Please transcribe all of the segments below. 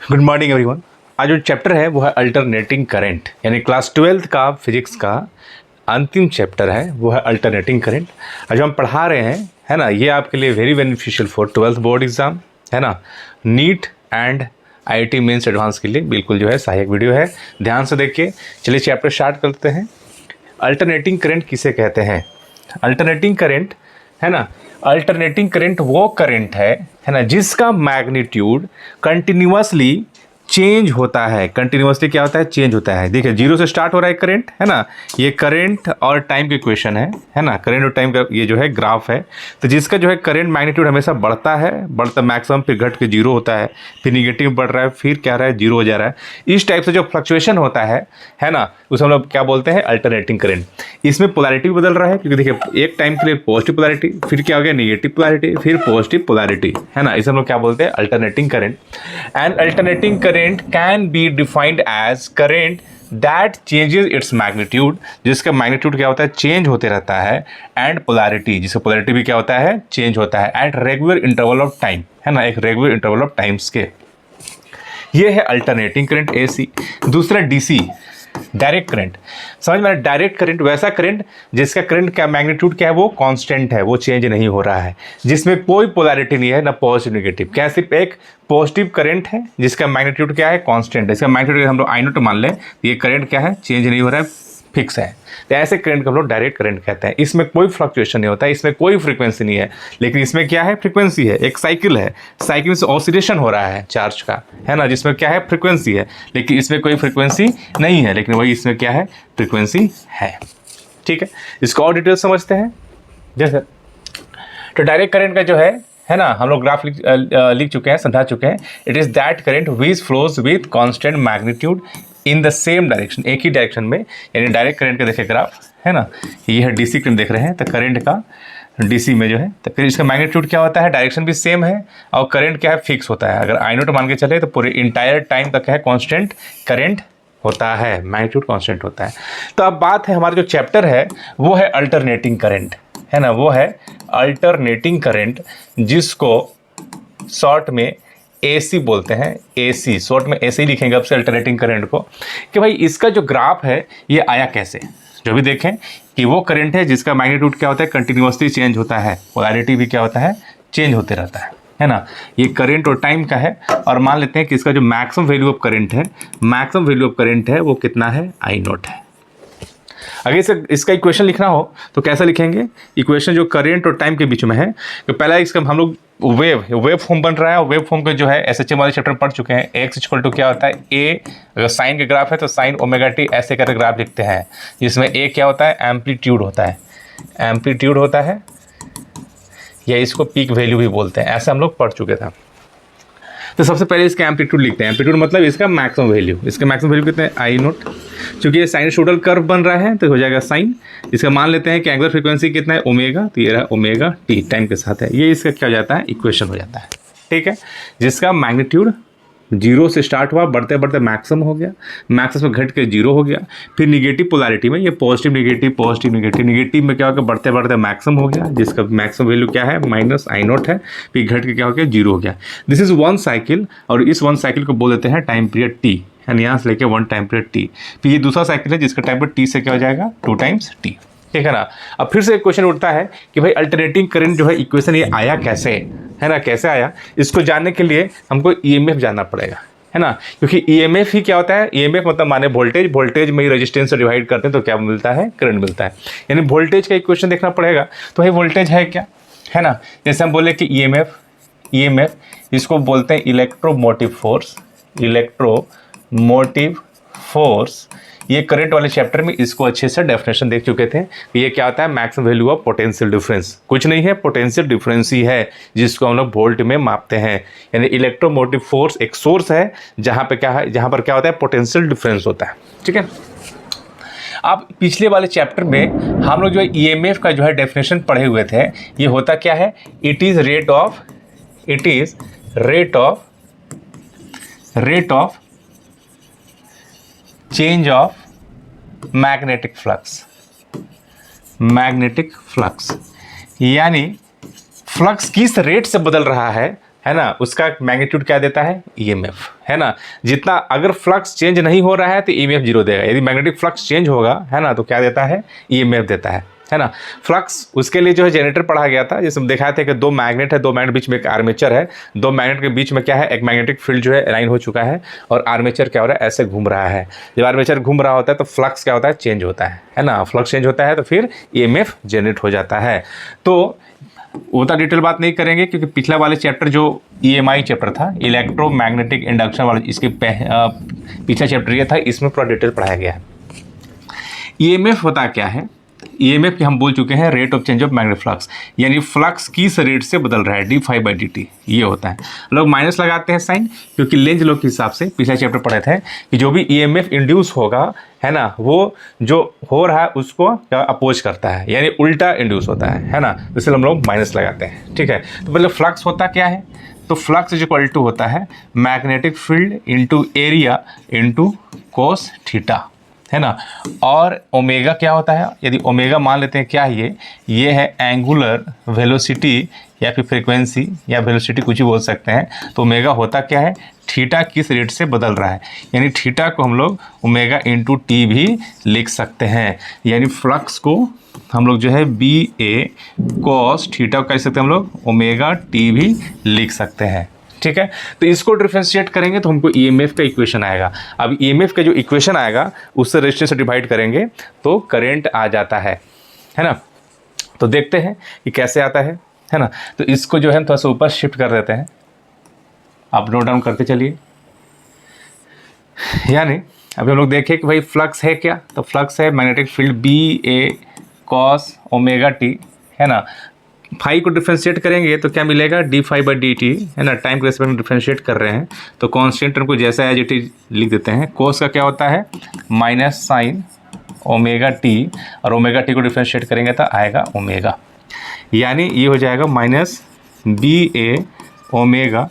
Good morning everyone. आज जो chapter है वो है अल्टरनेटिंग करंट, यानी क्लास 12th का फिजिक्स का अंतिम चैप्टर है, वो है अल्टरनेटिंग करंट। आज हम पढ़ा रहे हैं, है ना, ये आपके लिए very beneficial for 12th board exam, है ना, NEET and IIT Mains advance के लिए बिल्कुल जो है सहायक वीडियो है। ध्यान से देखिए। चलिए चैप्टर स्टार्ट करते हैं। अल्टरनेटिंग करंट किसे कहते हैं? अल्टरनेटिंग करंट, है ना, अल्टरनेटिंग करंट वो करंट है ना, जिसका मैग्नीट्यूड कंटिन्यूअसली चेंज होता है। कंटिन्यूअसली क्या होता है? चेंज होता है। देखिए, जीरो से स्टार्ट हो रहा है करंट, है ना, ये करंट और टाइम की इक्वेशन है ना, करंट और टाइम का ये जो है ग्राफ है। तो जिसका जो है करंट मैग्नीट्यूड हमेशा बढ़ता है, बढ़ता मैक्सिमम, फिर घट के जीरो होता है, फिर निगेटिव बढ़ रहा है, फिर क्या रहा है, जीरो हो जा रहा है। इस टाइप से जो फ्लक्चुएशन होता है ना, उसे हम लोग क्या बोलते हैं? Alternating current. इसमें पोलैरिटी भी बदल रहा है, क्योंकि देखिए एक टाइम के लिए पॉजिटिव पोलैरिटी, फिर क्या हो गया, निगेटिव पोलैरिटी, फिर पॉजिटिव पोलैरिटी, है ना, इसे हम लोग क्या बोलते हैं? Alternating current. And alternating current can be defined as current that changes its magnitude, जिसका मैग्नीट्यूड क्या होता है? चेंज होते रहता है। एंड पोलैरिटी, जिसका पोलैरिटी भी क्या होता है? चेंज होता है at regular interval of time, है ना, एक रेगुलर इंटरवल ऑफ टाइम्स के। ये है अल्टरनेटिंग करंट AC। दूसरा DC, डायरेक्ट करंट। समझ में? डायरेक्ट करंट वैसा करंट जिसका करंट का मैग्नीट्यूड क्या है? वो कांस्टेंट है, वो चेंज नहीं हो रहा है, जिसमें कोई पोलैरिटी नहीं है, ना पॉजिटिव नेगेटिव। क्या सिर्फ एक पॉजिटिव करंट है जिसका मैग्नीट्यूड क्या है? कांस्टेंट है। इसका मैग्नीट्यूड हम लोग I0 मान लें, ये करंट क्या है? चेंज नहीं हो रहा है, फिक्स है। तो ऐसे करंट को हम लोग डायरेक्ट करंट कहते हैं। इसमें कोई फ्लक्चुएशन नहीं होता है, इसमें कोई फ्रीक्वेंसी नहीं है, लेकिन इसमें क्या है? फ्रीक्वेंसी है। एक साइकिल है, साइकिल से ऑसिलेशन हो रहा है चार्ज का, है ना, जिसमें क्या है? फ्रीक्वेंसी है, लेकिन इसमें कोई फ्रीक्वेंसी नहीं है, लेकिन वही इसमें क्या है? फ्रीक्वेंसी है। ठीक है, इसको और डिटेल समझते हैं। जैसे तो डायरेक्ट करंट का जो है ना, हम लोग ग्राफ लिख चुके हैं, समझा चुके हैं। It is that current which flows with constant magnitude in the same direction, एक ही डायरेक्शन में। यानी डायरेक्ट करंट का देखिए ग्राफ, है ना, ये है DC करंट देख रहे हैं, तो करंट का DC में जो है, तो फिर इसका मैग्नीट्यूड क्या होता है? डायरेक्शन भी सेम है, और करंट क्या है? फिक्स होता है। अगर I0 मान के चले तो पूरे इंटायर टाइम तक है कांस्टेंट करंट होता है, मैग्नीट्यूड कांस्टेंट होता है। तो अब बात है, हमारा जो चैप्टर है वो है अल्टरनेटिंग करंट, है ना, वो है अल्टरनेटिंग करंट, जिसको शॉर्ट में AC बोलते हैं। AC शॉर्ट में ऐसे ही लिखेंगे आपसे अल्टरनेटिंग करंट को, कि भाई इसका जो ग्राफ है ये आया कैसे। जो भी देखें कि वो करंट है जिसका मैग्नीट्यूड क्या होता है? कंटिन्यूअसली चेंज होता है, पोलैरिटी भी क्या होता है? चेंज होते रहता है ना। ये करंट और टाइम का है, और मान लेते हैं कि इसका जो मैक्सिमम वैल्यू ऑफ करंट है, मैक्सिमम वैल्यू ऑफ करंट है वो कितना है? I0 है। अगर इसका इक्वेशन लिखना हो तो कैसा लिखेंगे? इक्वेशन जो करंट और टाइम के बीच में है, तो पहला इसका हम लोग वेव फॉर्म बन रहा है, और वेव फॉर्म का जो है SHM वाले चैप्टर पढ़ चुके हैं। x इक्वल टू क्या होता है? A, अगर साइन का ग्राफ है तो साइन ω-t ऐसे करके ग्राफ लिखते हैं, जिसमें A क्या होता है? एम्पलीट्यूड होता है, एम्पलीट्यूड होता है, या इसको पीक वैल्यू भी बोलते हैं, ऐसे हम लोग पढ़ चुके थे। तो सबसे पहले इसका एम्पलीट्यूड लिखते हैं। एम्पलीट्यूड मतलब इसका मैक्सिमम वैल्यू। इसका मैक्सिमम वैल्यू कितने? I0। चूंकि ये साइनसोइडल कर्व बन रहा है तो हो जाएगा साइन। इसका मान लेते हैं कि एंगुलर फ्रीक्वेंसी कितना है? ओमेगा, तो ये रहा ω-t, टाइम के साथ है। ये इसका क्या हो जाता है? इक्वेशन हो जाता है। ठीक है, जिसका मैग्नीट्यूड जीरो से स्टार्ट हुआ, बढ़ते बढ़ते मैक्सिमम हो गया, मैक्सिमम घट के जीरो हो गया, फिर निगेटिव पोलैरिटी में ये positive negative positive negative, negative में क्या हो गया? बढ़ते बढ़ते मैक्सिमम हो गया, जिसका मैक्सिमम वैल्यू क्या है? -I0 है, फिर घट के क्या हो गया? जीरो हो गया। दिस इज वन साइकिल, और इस वन साइकिल को बोल देते हैं टाइम पीरियड T, यानी यहाँ से लेके 1 टाइम पीरियड T। फिर ये दूसरा साइकिल है जिसका टाइम पीरियड T से क्या हो जाएगा? 2 टाइम्स T। ठीक है ना। अब फिर से एक क्वेश्चन उठता है कि भाई अल्टरनेटिंग करंट जो है इक्वेशन ये आया कैसे, है ना, कैसे आया? इसको जानने के लिए हमको EMF जानना पड़ेगा, है ना, क्योंकि EMF ही क्या होता है? EMF मतलब माने वोल्टेज, वोल्टेज में ही रेजिस्टेंस से डिवाइड करते हैं तो क्या मिलता है? करंट मिलता है। यानी वोल्टेज का इक्वेशन देखना पड़ेगा। तो भाई वोल्टेज है क्या, है ना, जैसे हम बोले कि EMF इसको बोलते हैं इलेक्ट्रोमोटिव फोर्स, इलेक्ट्रोमोटिव फोर्स। ये करंट वाले चैप्टर में इसको अच्छे से डेफिनेशन देख चुके थे। ये क्या होता है? Maximum value of potential difference. कुछ नहीं है, पोटेंशियल डिफरेंस ही है, जिसको हम लोग वोल्ट में मापते हैं। यानी इलेक्ट्रोमोटिव फोर्स एक सोर्स है जहाँ पे क्या है, जहाँ पर क्या होता है? पोटेंशियल डिफरेंस होता है। ठीक है, आप पिछले वाले चैप्टर में हम लोग जो है EMF का जो है डेफिनेशन पढ़े हुए थे। ये होता क्या है? It is rate of change of magnetic flux, यानी फ्लक्स किस रेट से बदल रहा है है ना, उसका मैग्नीट्यूड क्या देता है, ईएमएफ, है ना। जितना अगर फ्लक्स चेंज नहीं हो रहा है तो ईएमएफ जीरो देगा, यदि मैग्नेटिक फ्लक्स चेंज होगा, है ना, तो क्या देता है, ईएमएफ देता है ना। फ्लक्स उसके लिए जो है जनरेटर पढ़ा गया था, जिसमें दिखाया था कि दो मैग्नेट है, दो मैग्नेट बीच में एक आर्मेचर है, दो मैग्नेट के बीच में क्या है, एक मैग्नेटिक फील्ड जो है अलाइन हो चुका है और आर्मेचर क्या हो रहा है, ऐसे घूम रहा है। जब आर्मेचर घूम रहा होता है तो फ्लक्स क्या होता है, चेंज होता है ना। फ्लक्स चेंज होता है तो फिर ईएमएफ जनरेट हो जाता है। तो उतना डिटेल बात नहीं करेंगे क्योंकि पिछला वाले चैप्टर जो EMI चैप्टर था, इलेक्ट्रोमैग्नेटिक इंडक्शन वाला, इसके पिछला चैप्टर ये था, इसमें पूरा डिटेल पढ़ाया गया है। ईएमएफ होता क्या है, ईएमएफ की हम बोल चुके हैं, rate of change of magnetic flux, यानी फ्लक्स किस रेट से बदल रहा है, d∅dt ये होता है। लोग माइनस लगाते हैं साइन, क्योंकि लेंज लॉ के हिसाब से पिछला चैप्टर पढ़े थे कि जो भी ईएमएफ इंड्यूस होगा, है ना, वो जो हो रहा है उसको अपोज करता है, यानी उल्टा इंड्यूस होता है ना, इसलिए हम लोग माइनस लगाते हैं, ठीक है। तो मतलब फ्लक्स होता क्या है, तो फ्लक्स इज इक्वल टू होता है magnetic field into area into cos theta, है ना। और ओमेगा क्या होता है, यदि ओमेगा मान लेते हैं क्या है, ये है एंगुलर वेलोसिटी या फिर फ्रीक्वेंसी या वेलोसिटी कुछ भी बोल सकते हैं। तो ओमेगा होता क्या है, थीटा किस रेट से बदल रहा है, यानी थीटा को हम लोग ओमेगा इंटू टी भी लिख सकते हैं, यानी फ्लक्स को हम लोग जो है BA cos थीटा को कह सकते हैं हम लोग ओमेगा टी भी लिख सकते हैं, ठीक है। तो इसको डिफरेंशिएट करेंगे तो हमको ईएमएफ का इक्वेशन आएगा। अब ईएमएफ का जो इक्वेशन आएगा उससे रेजिस्टेंस से डिवाइड करेंगे तो करंट आ जाता है ना। तो देखते हैं कि कैसे आता है ना। तो इसको जो है थोड़ा सा ऊपर शिफ्ट कर देते हैं, आप नोट डाउन करते चलिए। यानी अभी हम लोग देखें कि भाई फ्लक्स है क्या, तो फ्लक्स है magnetic field BA cos omega t, है ना। फाई को डिफ्रेंशिएट करेंगे तो क्या मिलेगा, d∅dt, है ना, टाइम के रेस्पेक्ट में डिफ्रेंशिएट कर रहे हैं तो कांस्टेंट टर्म को जैसा एज इट इज लिख देते हैं। कोस का क्या होता है, माइनस साइन ओमेगा टी, और ओमेगा टी को डिफ्रेंशिएट करेंगे तो आएगा ओमेगा, यानी ये हो जाएगा minus BA omega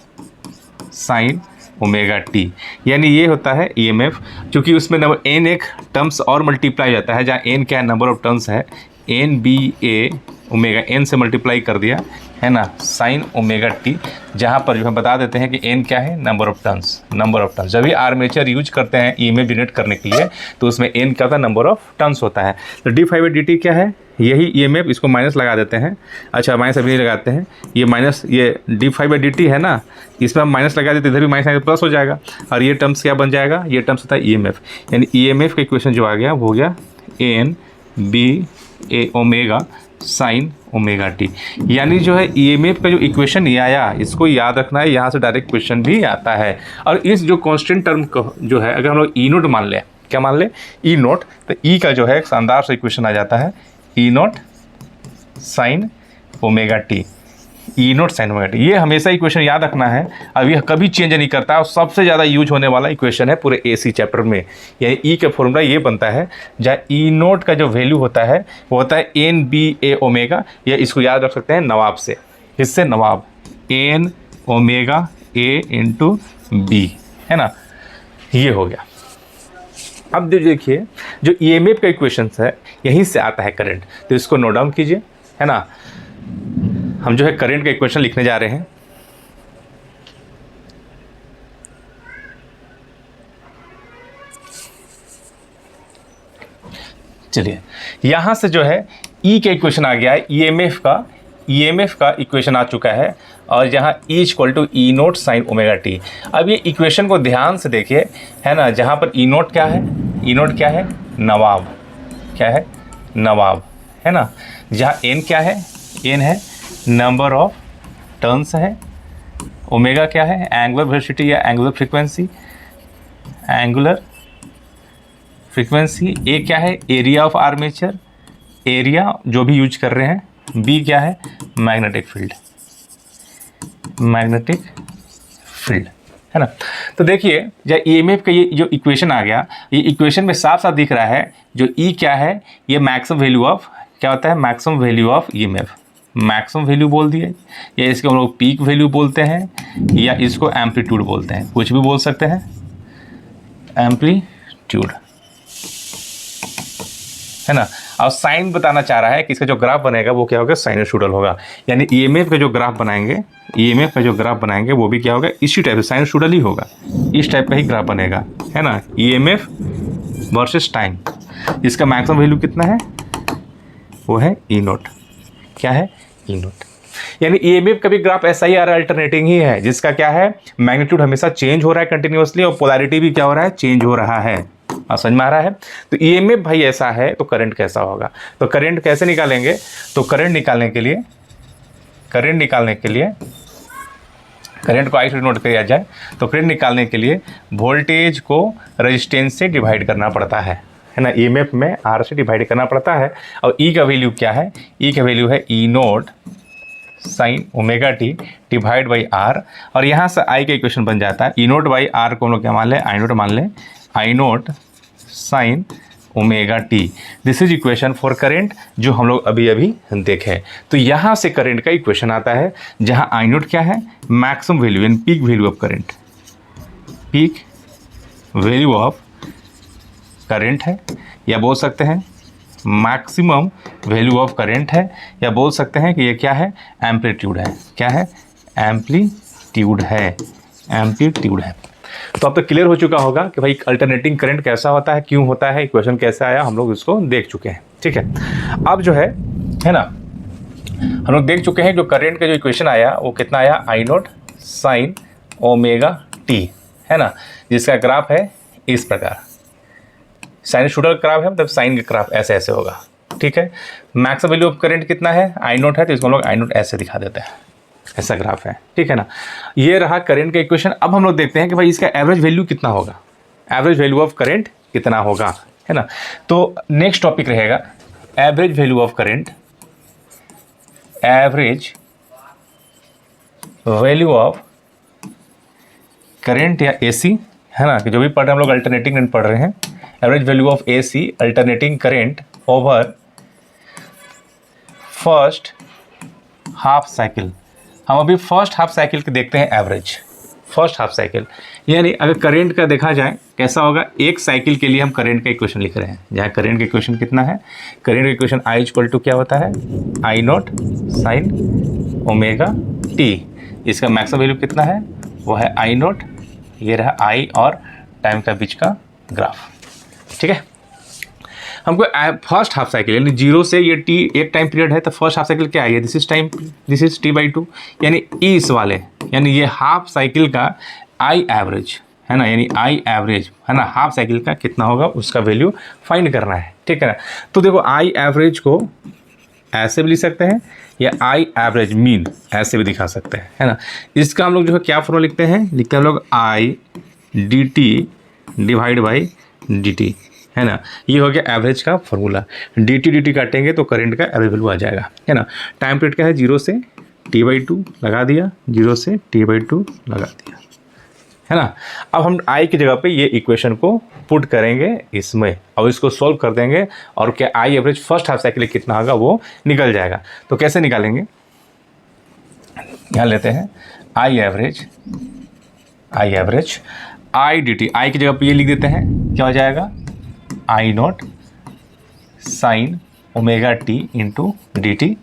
sine omega T, यानी ये होता है ईएमएफ। क्योंकि उसमें नंबर n एक टर्म्स और मल्टीप्लाई हो जाता है, जहाँ n क्या है, नंबर ऑफ टर्म्स है, NBA ओमेगा n से मल्टीप्लाई कर दिया, है ना, साइन ओमेगा टी, जहाँ पर जो हम बता देते हैं कि n क्या है, नंबर ऑफ टर्न्स। जब भी आर्मेचर यूज करते हैं ईएमएफ जनरेट करने के लिए तो उसमें n क्या होता है, नंबर ऑफ टर्न्स होता है। तो d∅dt क्या है, यही ईएमएफ, इसको माइनस लगा देते हैं। अच्छा, माइनस अभी नहीं लगाते हैं, ये माइनस, ये d∅dt है ना, इसमें हम माइनस लगा देते, इधर भी माइनस प्लस हो जाएगा, और ये टर्म्स क्या बन जाएगा, ये टर्म्स होता है ईएमएफ, यानी ईएमएफ का इक्वेशन जो आ गया वो हो गया NBA omega sine omega T. यानी जो है ईएमएफ का जो इक्वेशन ये आया, इसको याद रखना है, यहाँ से डायरेक्ट क्वेश्चन भी आता है। और इस जो कांस्टेंट टर्म को जो है, अगर हम लोग ई नोट मान लें, क्या मान लें, ई नोट, तो ई का जो है एक शानदार सा इक्वेशन आ जाता है, E naught sine omega T, ई नोट साइन ओमेगा टी। ये हमेशा इक्वेशन याद रखना है, अब ये कभी चेंज नहीं करता, और सबसे ज़्यादा यूज होने वाला इक्वेशन है पूरे AC चैप्टर में। यानी ई का फॉर्मूला ये बनता है, जहाँ ई नोट का जो वैल्यू होता है वो होता है NBA ओमेगा, या इसको याद रख सकते हैं नवाब से, इससे नवाब N omega A into B, है ना, ये हो गया। अब देखिए जो ईएमएफ का इक्वेशन है यहीं से आता है करंट, तो इसको नोट डाउन कीजिए, है ना। हम जो है करंट का इक्वेशन लिखने जा रहे हैं। चलिए, यहां से जो है ई का इक्वेशन आ गया है, ईएमएफ का इक्वेशन आ चुका है, और जहां E equal to E naught sine omega t. अब ये इक्वेशन को ध्यान से देखिए, है ना, जहां पर ई नोट क्या है, ई नोट क्या है, नवाब, क्या है, नवाब, है ना। जहां एन क्या है, एन है नंबर ऑफ टर्न्स है, ओमेगा क्या है, एंगुलर वेलोसिटी या एंगुलर फ्रीक्वेंसी, ए क्या है, एरिया ऑफ आर्मेचर, एरिया जो भी यूज कर रहे हैं, बी क्या है, मैग्नेटिक फील्ड, है ना। तो देखिए जब ईएमएफ का ये जो इक्वेशन आ गया, ये इक्वेशन में साफ साफ दिख रहा है, जो ई क्या है, ये मैक्सिमम वैल्यू ऑफ, क्या होता है, maximum value of EMF, maximum value बोल दिए, या इसको हम लोग पीक वैल्यू बोलते हैं, या इसको एम्पलीट्यूड बोलते हैं, कुछ भी बोल सकते हैं, एम्पलीट्यूड, है ना। और साइन बताना चाह रहा है कि इसका जो ग्राफ बनेगा वो क्या होगा, साइनसोइडल होगा। यानी ईएमएफ का जो ग्राफ बनाएंगे, ईएमएफ का जो ग्राफ बनाएंगे वो भी क्या होगा, इसी टाइप से साइनसोइडल ही होगा, इस टाइप का ही ग्राफ बनेगा, है ना। ईएमएफ वर्सेस टाइम, इसका मैक्सिमम वैल्यू कितना है, वो है ई नोट। क्या है, ई नोट। यानी ईएमएफ का भी ग्राफ ऐसा ही आ रहा है, अल्टरनेटिंग ही है, जिसका क्या है, मैग्नीट्यूड हमेशा चेंज हो रहा है कंटिन्यूअसली और पोलैरिटी भी क्या हो रहा है, चेंज हो रहा है। समझ में आ रहा है। तो ईएमएफ भाई ऐसा है तो करंट कैसा होगा। तो करंट कैसे निकालेंगे, तो करंट निकालने के लिए करंट को आई से नोट किया जाए तो करंट निकालने के लिए वोल्टेज को रेजिस्टेंस से डिवाइड करना पड़ता है ना। ईएमएफ में आर से डिवाइड करना पड़ता है। और ई का वैल्यू क्या है, ई का वैल्यू है E naught sine omega T divide by R. और यहाँ से आई का इक्वेशन बन जाता है ई नोट बाई आर को हम लोग क्या मान लें, आई नोट मान लें, I naught sine omega T. This is equation for current जो हम लोग अभी अभी देखें। तो यहाँ से करंट का इक्वेशन आता है जहाँ आई नोट क्या है, मैक्सिमम वैल्यू यानी peak value of current, peak value of current है, या बोल सकते हैं मैक्सिमम वैल्यू ऑफ करंट है, या बोल सकते हैं कि ये क्या है, एम्पलीट्यूड है। क्या है, एम्पलीट्यूड है, एम्पलीट्यूड है। तो अब तो क्लियर हो चुका होगा कि भाई अल्टरनेटिंग करंट कैसा होता है, क्यों होता है, इक्वेशन कैसे आया, हम लोग इसको देख चुके हैं। ठीक है, अब जो है ना, हम लोग देख चुके हैं जो करंट का जो इक्वेशन आया वो कितना आया, आई नोट साइन ओमेगा टी, है ना, जिसका ग्राफ है इस प्रकार। साइनसोइडल ग्राफ है, मतलब साइन का ग्राफ ऐसे ऐसे होगा। ठीक है, मैक्सिमम वैल्यू ऑफ करंट कितना है, आई नोट है, तो इसको हम लोग आई नोट ऐसे दिखा देते हैं, ऐसा ग्राफ है। ठीक है ना, ये रहा करंट का इक्वेशन। अब हम लोग देखते हैं कि भाई इसका एवरेज वैल्यू कितना होगा, एवरेज वैल्यू ऑफ करंट कितना होगा, है ना। तो नेक्स्ट टॉपिक रहेगा average value of current, average value of current या एसी, है ना, कि जो भी पढ़ रहे हैं हम लोग अल्टरनेटिंग करंट पढ़ रहे हैं, average value of AC alternating current over first half cycle. हम अभी फर्स्ट हाफ साइकिल के देखते हैं एवरेज, फर्स्ट हाफ साइकिल। यानी अगर करंट का देखा जाए कैसा होगा, एक साइकिल के लिए हम करंट का इक्वेशन लिख रहे हैं, जहाँ करंट का इक्वेशन कितना है, करंट का इक्वेशन आई इक्वल टू क्या होता है, I naught sine omega T. इसका मैक्सिमम वैल्यू कितना है, वो है आई नोट, ये रहा आई और टाइम का बीच का ग्राफ। ठीक है, हमको फर्स्ट हाफ साइकिल यानी जीरो से ये टी एक टाइम पीरियड है, तो फर्स्ट हाफ साइकिल क्या है, this is time, this is T by to, यानी इस वाले, यानी ये हाफ साइकिल का आई एवरेज, है ना, यानी आई एवरेज, है ना, हाफ साइकिल का कितना होगा उसका वैल्यू फाइंड करना है। ठीक है ना, तो देखो आई एवरेज को ऐसे भी लिख सकते हैं या आई एवरेज मीन ऐसे भी दिखा सकते हैं, है ना। इसका हम लोग जो है क्या फॉर्मूला लिखते हैं, लिखते हैं हम लोग आई D T divide by d T, है ना। ये हो गया एवरेज का फॉर्मूला। डी टी काटेंगे तो करंट का एवरेज वैल्यू आ जाएगा, है ना। टाइम पीरियड क्या है, जीरो से टी बाई टू लगा दिया, जीरो से टी बाई टू लगा दिया, है ना। अब हम आई की जगह पे ये इक्वेशन को पुट करेंगे इसमें और इसको सॉल्व कर देंगे और क्या I average first half cycle कितना होगा वो निकल जाएगा। तो कैसे निकालेंगे, यहाँ लेते हैं I average, I D T, I की जगह पे ये लिख देते हैं, क्या हो जाएगा, I naught sine omega T into D T.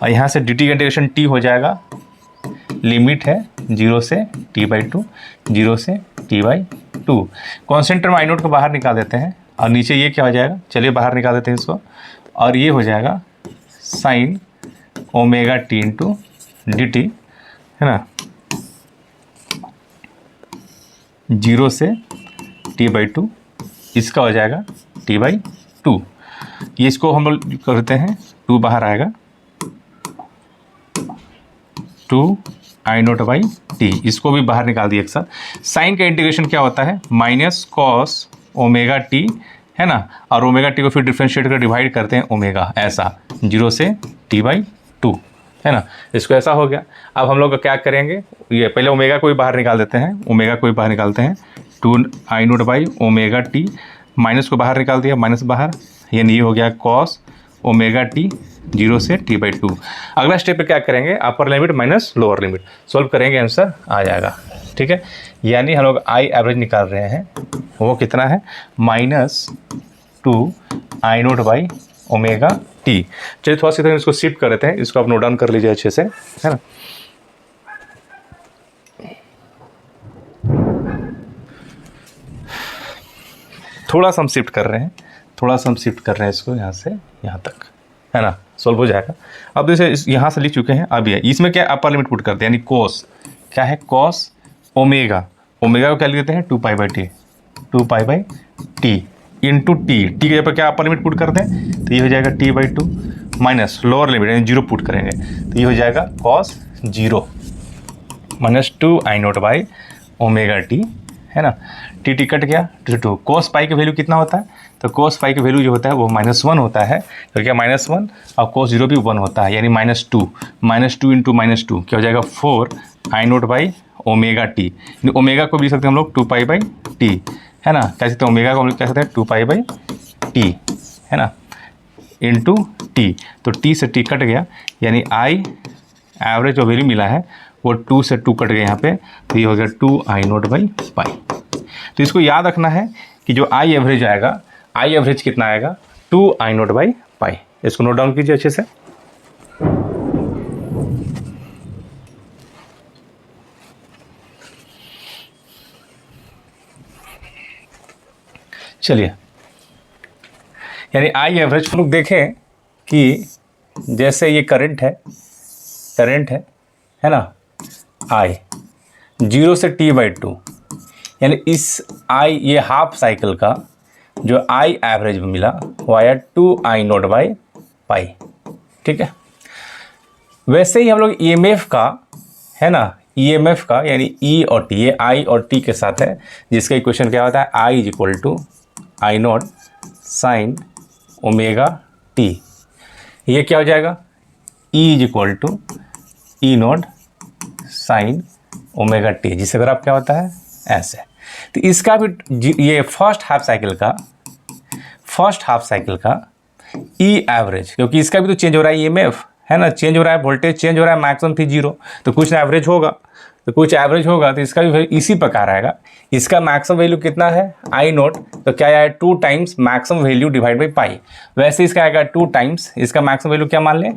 और यहाँ से डी टी का इंटीग्रेशन टी हो जाएगा, लिमिट है जीरो से टी बाई टू, जीरो से T by two. Constant term I naught को बाहर निकाल देते हैं और नीचे ये क्या हो जाएगा, चलिए बाहर निकाल देते हैं इसको, और ये हो जाएगा sign omega T into D T, है ना, जीरो से टी बाई टू, इसका हो जाएगा टी बाई टू। ये इसको हम लोग करते हैं, टू बाहर आएगा, two I naught by t, इसको भी बाहर निकाल दिया एक साथ। साइन का इंटीग्रेशन क्या होता है, माइनस कॉस ओमेगा टी, है ना, और ओमेगा टी को फिर डिफ्रेंशिएट कर डिवाइड करते हैं ओमेगा, ऐसा जीरो से टी बाई टू, है ना। इसको ऐसा हो गया। अब हम लोग क्या करेंगे, ये पहले ओमेगा को भी बाहर निकाल देते हैं, ओमेगा को भी बाहर निकालते हैं, two I naught by omega t, minus को बाहर निकाल दिया, माइनस बाहर, यानी ये हो गया कॉस ओमेगा टी जीरो से टी बाई टू। अगला स्टेप पे क्या करेंगे, upper limit minus lower limit solve करेंगे, आंसर आ जाएगा। ठीक है, यानी हम लोग आई एवरेज निकाल रहे हैं, वो कितना है, minus two I naught by omega T. चलिए थोड़ा सा इसको शिफ्ट कर देते हैं, इसको आप नोट डाउन कर लीजिए अच्छे से, है ना। थोड़ा सा हम शिफ्ट कर रहे हैं, इसको यहाँ से यहाँ तक, है ना, सॉल्व हो जाएगा। अब जैसे यहाँ से लिख चुके हैं, अब ये इसमें क्या अपर लिमिट पुट करते हैं, यानी कोस, क्या है, कोस ओमेगा, ओमेगा को क्या लिख देते हैं 2π/t इंटू टी के जगह पर क्या अपर लिमिट पुट करते हैं, तो ये हो जाएगा t/2 माइनस लोअर लिमिट यानी 0 पुट करेंगे, तो ये हो जाएगा cos 0 माइनस 2i0/ωt, है ना। टी कट गया, 2 कोस पाई की वैल्यू कितना होता है, तो कोस पाई की वैल्यू जो होता है वो -1 होता है, तो क्या -1 और कोस 0 भी 1 होता है, यानी -2 इंटू -2 क्या हो जाएगा 4i0/ωt, यानी ओमेगा को भी लिख सकते हैं हम लोग 2π/t, है ना। कह सकते हैं ओमेगा को हम लोग कह सकते हैं 2π/t, है ना, इंटू टी, तो टी से टी कट गया, यानी आई एवरेज जो वैल्यू मिला है वो 2 से 2 कट गया यहाँ पे, तो ये हो गया 2i0/π। तो इसको याद रखना है कि जो आई एवरेज आएगा, आई एवरेज कितना आएगा 2i0/π। इसको नोट डाउन कीजिए अच्छे से। चलिए, यानी आई एवरेज हम लोग देखें कि जैसे ये करंट है ना, आई 0 से t/2, यानी इस आई ये हाफ साइकिल का जो आई एवरेज मिला वो आया 2i0/π, ठीक है। वैसे ही हम लोग ईएमएफ का, है ना, ईएमएफ का यानी ई और टी, ये आई और टी के साथ है, जिसका इक्वेशन क्या होता है, आई = I0 sin ωt। ये क्या हो जाएगा, E = E0 sin ωt, जिससे अगर आप क्या होता है ऐसे। तो इसका भी ये फर्स्ट हाफ साइकिल का ई एवरेज, क्योंकि इसका भी तो चेंज हो रहा है ईएमएफ, है ना, चेंज हो रहा है, वोल्टेज चेंज हो रहा है, मैक्सिमम थी 0, तो कुछ एवरेज होगा, तो इसका भी इसी प्रकार आएगा। इसका मैक्सिमम वैल्यू कितना है I0, तो क्या आया 2 times maximum value divide by pi. वैसे इसका आएगा 2 टाइम्स इसका मैक्सिमम वैल्यू क्या मान लें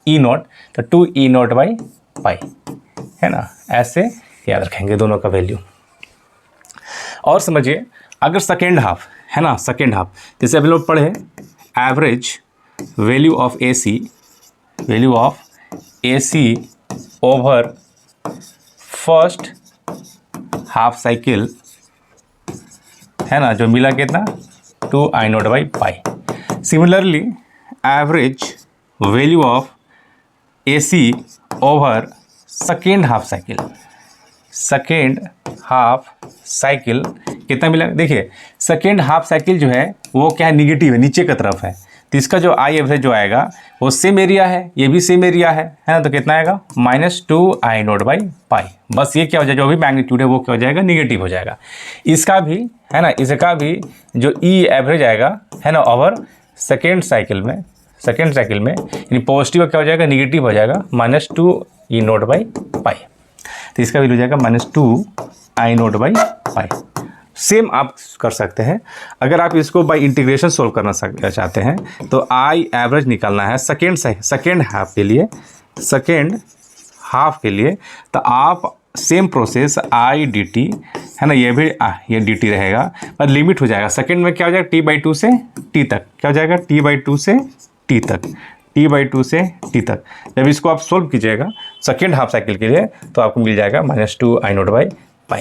E0, तो 2E0/π, है ना। ऐसे याद रखेंगे दोनों का वैल्यू। और समझिए, अगर सेकेंड हाफ, है ना, सेकेंड हाफ जैसे अभी लोग पढ़े average value of AC over first half cycle, है ना, जो मिला कितना 2i0/π। Similarly average value of AC over second half cycle कितना मिला, देखिए सेकेंड हाफ साइकिल जो है वो क्या है, निगेटिव है, नीचे की तरफ है, तो इसका जो आई एवरेज जो आएगा वो सेम एरिया है, ये भी सेम एरिया है ना, तो कितना आएगा -2i0/π। बस ये क्या हो जाएगा, जो भी मैग्नीट्यूड है वो क्या हो जाएगा, निगेटिव हो जाएगा। इसका भी, है ना, इसका भी जो ई एवरेज आएगा, है ना, ओवर सेकेंड साइकिल में यानी पॉजिटिव क्या हो जाएगा, निगेटिव हो जाएगा -2e0/π। तो इसका वैल्यू हो जाएगा -2i0/π। सेम आप कर सकते हैं। अगर आप इसको बाय इंटीग्रेशन सोल्व करना चाहते हैं तो आई एवरेज निकालना है सेकेंड हाफ के लिए, तो आप same process I D T, है ना, ये भी ये डी टी रहेगा, पर लिमिट हो जाएगा सेकेंड में क्या हो जाएगा t/2 से t तक, क्या हो जाएगा t/2 से t तक। जब इसको आप सोल्व कीजिएगा सेकेंड हाफ साइकिल के लिए तो आपको मिल जाएगा -2i0/π,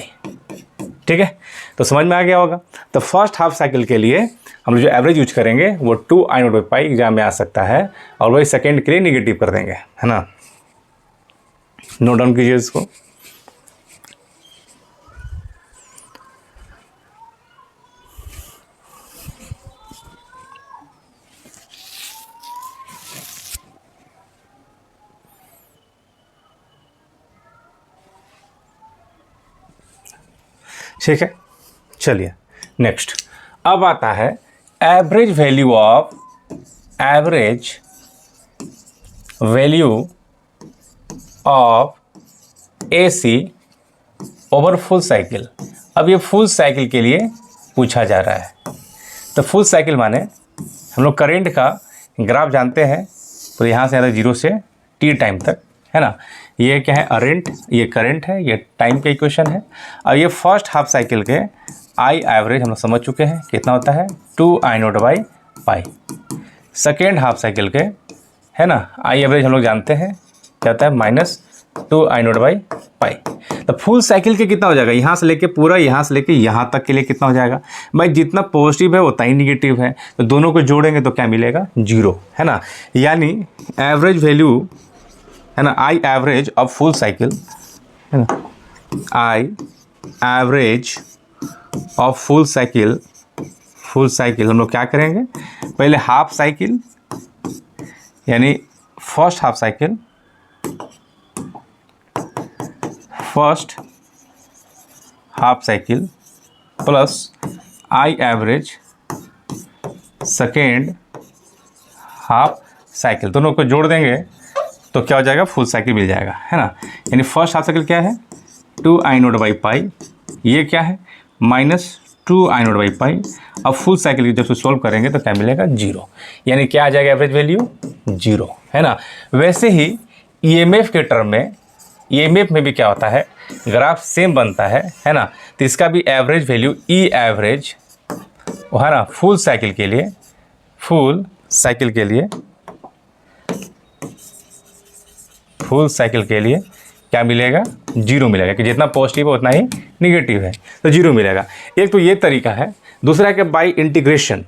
ठीक है। तो समझ में आ गया होगा। तो फर्स्ट हाफ साइकिल के लिए हम लोग जो एवरेज यूज करेंगे वो 2i0/π एग्जाम में आ सकता है, और वही सेकेंड के लिए निगेटिव कर देंगे, है ना। नोट डाउन कीजिए इसको। ठीक है, चलिए नेक्स्ट। अब आता है average value of AC over full cycle. अब ये फुल साइकिल के लिए पूछा जा रहा है। तो फुल साइकिल माने हम लोग करंट का ग्राफ जानते हैं तो यहाँ से आता है 0 से t टाइम तक, है ना। ये क्या है, अरेंट, ये करंट है, ये टाइम का इक्वेशन है। और ये फर्स्ट हाफ साइकिल के आई एवरेज हम लोग समझ चुके हैं कितना होता है 2I0/पाई। सेकेंड हाफ साइकिल के, है ना, आई एवरेज हम लोग जानते हैं क्या होता है -2I0/पाई। तो फुल साइकिल के कितना हो जाएगा, यहाँ से लेके पूरा, यहाँ से लेके यहाँ तक के लिए कितना हो जाएगा भाई, जितना पॉजिटिव है उतना ही निगेटिव है, तो दोनों को जोड़ेंगे तो क्या मिलेगा 0, है ना। यानी एवरेज वैल्यू, है ना, I average of full cycle, है ना, I average of full cycle हम लोग क्या करेंगे, पहले हाफ साइकिल यानी first half cycle, first half cycle plus I average second half cycle, दोनों को जोड़ देंगे तो क्या हो जाएगा, फुल साइकिल मिल जाएगा, है ना। यानी फर्स्ट हाफ साइकिल क्या है 2I0/पाई, ये क्या है -2I0/पाई। अब फुल साइकिल की जब से सॉल्व करेंगे तो क्या मिलेगा 0, यानी क्या आ जाएगा एवरेज वैल्यू 0, है ना। वैसे ही ईएमएफ के टर्म में, ईएमएफ में भी क्या होता है, ग्राफ सेम बनता है ना। तो इसका भी एवरेज वैल्यू ई एवरेज, है ना, फुल साइकिल के लिए, फुल साइकिल के लिए क्या मिलेगा 0 मिलेगा, कि जितना पॉजिटिव है उतना ही निगेटिव है, तो 0 मिलेगा। एक तो ये तरीका है, दूसरा है कि बाय इंटीग्रेशन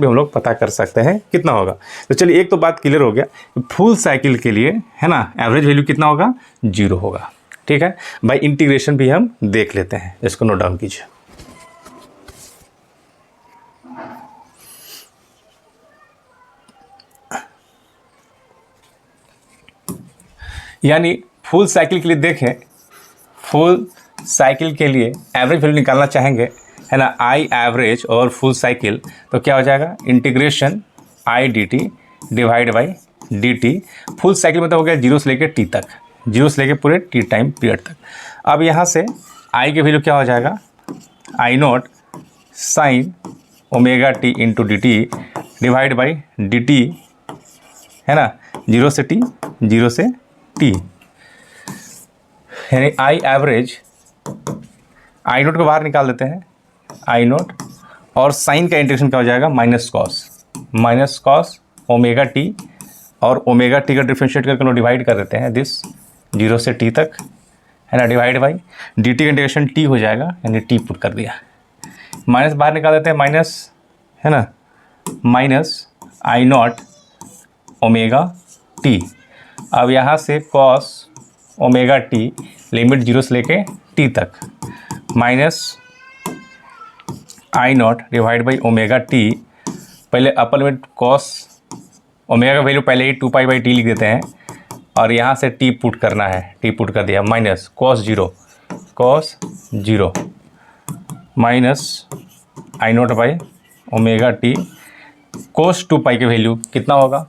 भी हम लोग पता कर सकते हैं कितना होगा। तो चलिए एक तो बात क्लियर हो गया, फुल साइकिल के लिए, है ना, एवरेज वैल्यू कितना होगा 0 होगा, ठीक है। बाय इंटीग्रेशन भी हम देख लेते हैं, इसको नोट डाउन कीजिए। यानी फुल साइकिल के लिए देखें, फुल साइकिल के लिए एवरेज वैल्यू निकालना चाहेंगे, है ना, आई एवरेज और फुल साइकिल, तो क्या हो जाएगा integration I dt divide by dt। Full cycle मतलब हो गया 0 से लेकर t तक, 0 से लेकर पूरे t टाइम पीरियड तक। अब यहाँ से आई की वैल्यू क्या हो जाएगा I0 sine omega t into dt divide by dt, है ना, 0 से t, 0 से t, यानी आई एवरेज, I0 को बाहर निकाल देते हैं, I0 और साइन का इंटीग्रेशन क्या हो जाएगा माइनस कॉस ओमेगा टी, और ओमेगा टी का डिफ्रेंशिएट करके लोग डिवाइड कर देते हैं दिस 0 से t तक, है ना, डिवाइड बाई dt का इंटीग्रेशन t हो जाएगा, यानी t पुट कर दिया, माइनस बाहर निकाल देते हैं माइनस, है ना, माइनस I0 ओमेगा टी। अब यहाँ से कॉस ओमेगा टी लिमिट 0 से लेके t तक, minus I0 divide by omega T, पहले अपर लिमिट कॉस ओमेगा का वैल्यू पहले ही 2π/t लिख देते हैं, और यहाँ से t पुट करना है, t पुट कर दिया, minus cos 0 minus I0 omega T, cos 2π की वैल्यू कितना होगा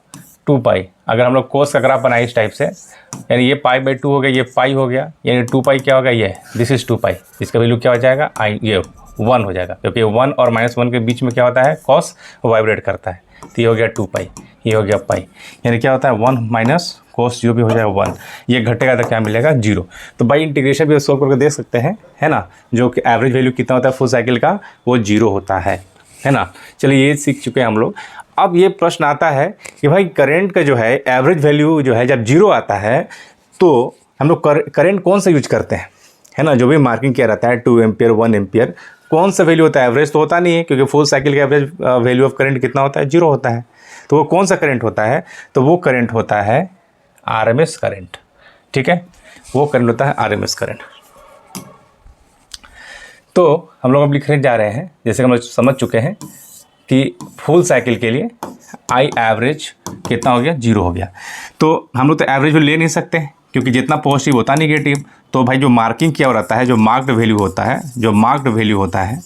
2π। अगर हम लोग कोस का ग्राफ बनाए इस टाइप से, यानी ये π/2 हो गया, ये पाई हो गया, यानी 2π क्या होगा, ये दिस इज़ 2π, इसका वैल्यू क्या हो जाएगा ये 1 हो जाएगा, क्योंकि 1 और -1 के बीच में क्या होता है कॉस वाइब्रेट करता है, तो ये हो गया 2π, ये हो गया पाई, यानी क्या होता है 1 माइनस कोस 0 भी हो जाएगा 1, ये घटेगा तो क्या मिलेगा 0। तो बाई इंटीग्रेशन भी सॉल्व करके देख सकते हैं, है ना, जो कि एवरेज वैल्यू कितना होता है फुल साइकिल का, वो 0 होता है ना। चलिए ये सीख चुके हैं हम लोग। अब ये प्रश्न आता है कि भाई करंट का जो है एवरेज वैल्यू जो है जब 0 आता है तो हम लोग करंट कौन सा यूज करते हैं, है ना, जो भी मार्किंग किया रहता है 2 एम्पियर 1 एम्पियर, कौन सा वैल्यू होता है, एवरेज तो होता नहीं है, क्योंकि फुल साइकिल का एवरेज वैल्यू ऑफ करंट कितना होता है 0 होता है। तो वो कौन सा करंट होता है, तो वो करंट होता है RMS करंट, ठीक है, वो करंट होता है RMS करंट। तो हम लोग अब लिखने जा रहे हैं, जैसे हम लोग समझ चुके हैं कि फुल साइकिल के लिए आई एवरेज कितना हो गया 0 हो गया। तो हम लोग तो एवरेज ले नहीं सकते क्योंकि जितना पॉजिटिव होता है निगेटिव, तो भाई जो मार्किंग किया रहता है, जो मार्क्ड वैल्यू होता है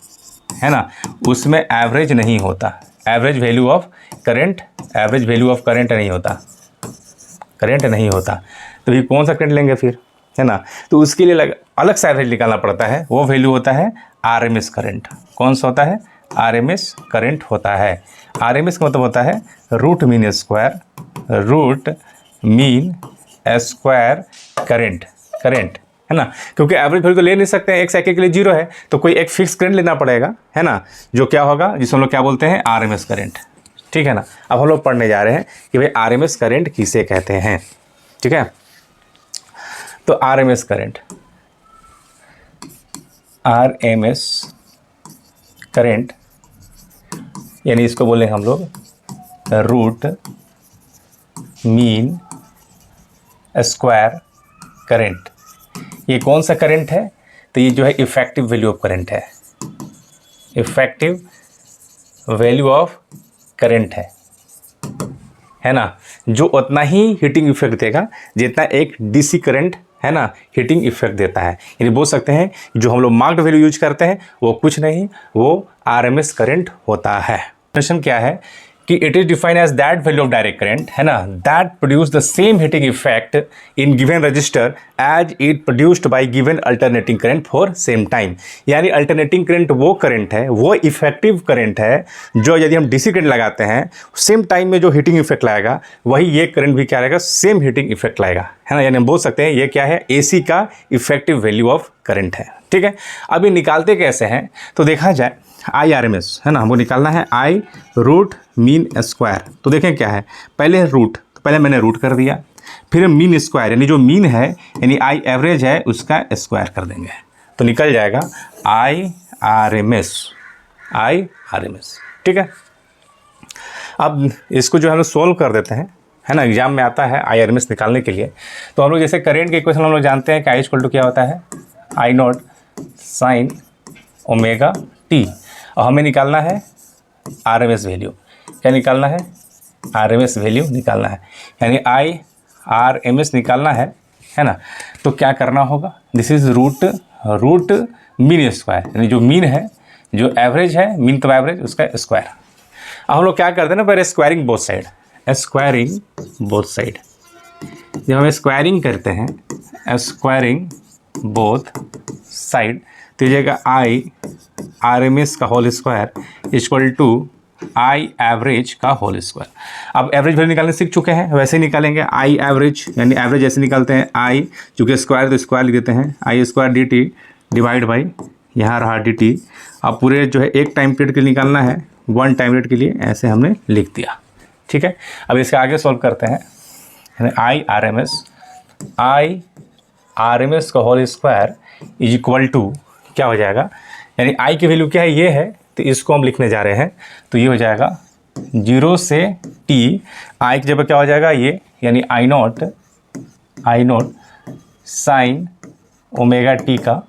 ना, उसमें एवरेज नहीं होता, एवरेज वैल्यू ऑफ करंट नहीं होता। तो ये कौन सा करंट लेंगे फिर, है ना, तो उसके लिए अलग सा एवरेज निकालना पड़ता है, वो वैल्यू होता है RMS करंट। कौन सा होता है आरएमएस करंट होता है। आरएमएस का मतलब होता है root mean square, root mean square current, current है ना, क्योंकि एवरेज वैल्यू तो ले नहीं सकते हैं, एक साइकिल के लिए 0 है तो कोई एक फिक्स करंट लेना पड़ेगा, है ना, जो क्या होगा, जिसे हम लोग क्या बोलते हैं, आरएमएस करंट। ठीक है ना। अब हम लोग पढ़ने जा रहे हैं कि भाई आरएमएस करंट किसे कहते हैं। ठीक है, तो आरएमएस करंट, आरएमएस करंट यानी इसको बोलेंगे हम लोग रूट मीन स्क्वायर करंट। ये कौन सा करंट है, तो ये जो है इफेक्टिव वैल्यू ऑफ करंट है, इफेक्टिव वैल्यू ऑफ करंट है ना, जो उतना ही हीटिंग इफेक्ट देगा जितना एक डीसी करंट है ना हीटिंग इफेक्ट देता है। यानी बोल सकते हैं जो हम लोग मार्क्ड वैल्यू यूज करते हैं वो कुछ नहीं, वो आरएमएस करंट होता है। क्वेश्चन क्या है कि it is defined as that value of direct current, है ना, that produce the same heating effect in given resistor as it produced by given alternating current for same time. यानी alternating current वो current है, वो effective current है जो यदि हम डीसी करंट लगाते हैं सेम टाइम में जो हीटिंग इफेक्ट लाएगा वही ये करंट भी क्या रहेगा, सेम हीटिंग इफेक्ट लाएगा, है ना। यानी हम बोल सकते हैं ये क्या है, एसी का इफेक्टिव वैल्यू ऑफ करंट है। ठीक है, अब ये निकालते कैसे हैं, तो देखा जाए आई आर एम एस, है ना, हमको निकालना है आई रूट मीन स्क्वायर। तो देखें क्या है, पहले रूट, तो पहले मैंने रूट कर दिया, फिर मीन स्क्वायर यानी जो मीन है यानी आई एवरेज है उसका स्क्वायर कर देंगे, तो निकल जाएगा I R M S, I R M S. ठीक है, अब इसको जो है हम लोग सोल्व कर देते हैं, है ना, एग्जाम में आता है आई आर एम एस निकालने के लिए। तो हम लोग जैसे करेंट के इक्वेशन हम लोग जानते हैं कि आई इक्वल टू क्या होता है, आई नॉट साइन ओमेगा टी, और हमें निकालना है आरएमएस वैल्यू। क्या निकालना है, आरएमएस वैल्यू निकालना है, यानी आई आरएमएस निकालना है ना। तो क्या करना होगा, this is root mean square, यानी जो मीन है, जो एवरेज है, मीन तो एवरेज, उसका स्क्वायर। अब हम लोग क्या करते हैं ना, पहले squaring both side, squaring both side. जब हम स्क्वायरिंग करते हैं, स्क्वायरिंग बोथ साइड, तो ये जाएगा आई आर एम एस का whole square equal to I average का होल स्क्वायर। अब एवरेज वैल्यू निकालने सीख चुके हैं, वैसे ही निकालेंगे आई एवरेज, यानी एवरेज ऐसे निकालते हैं, आई चूँकि स्क्वायर तो स्क्वायर लिख देते हैं, I square D T divide by यहाँ रहा डी टी। अब पूरे जो है एक टाइम पीरियड के लिए निकालना है, वन टाइम पीरियड के लिए, ऐसे हमने लिख दिया। ठीक है, अब इसके आगे सॉल्व करते हैं, यानी आई आर एम एस का whole square is equal to क्या हो जाएगा, यानी आई की वैल्यू क्या है, ये है, तो इसको हम लिखने जा रहे हैं, तो ये हो जाएगा 0 से टी, आई की जगह क्या हो जाएगा ये, यानी I naught sine omega t का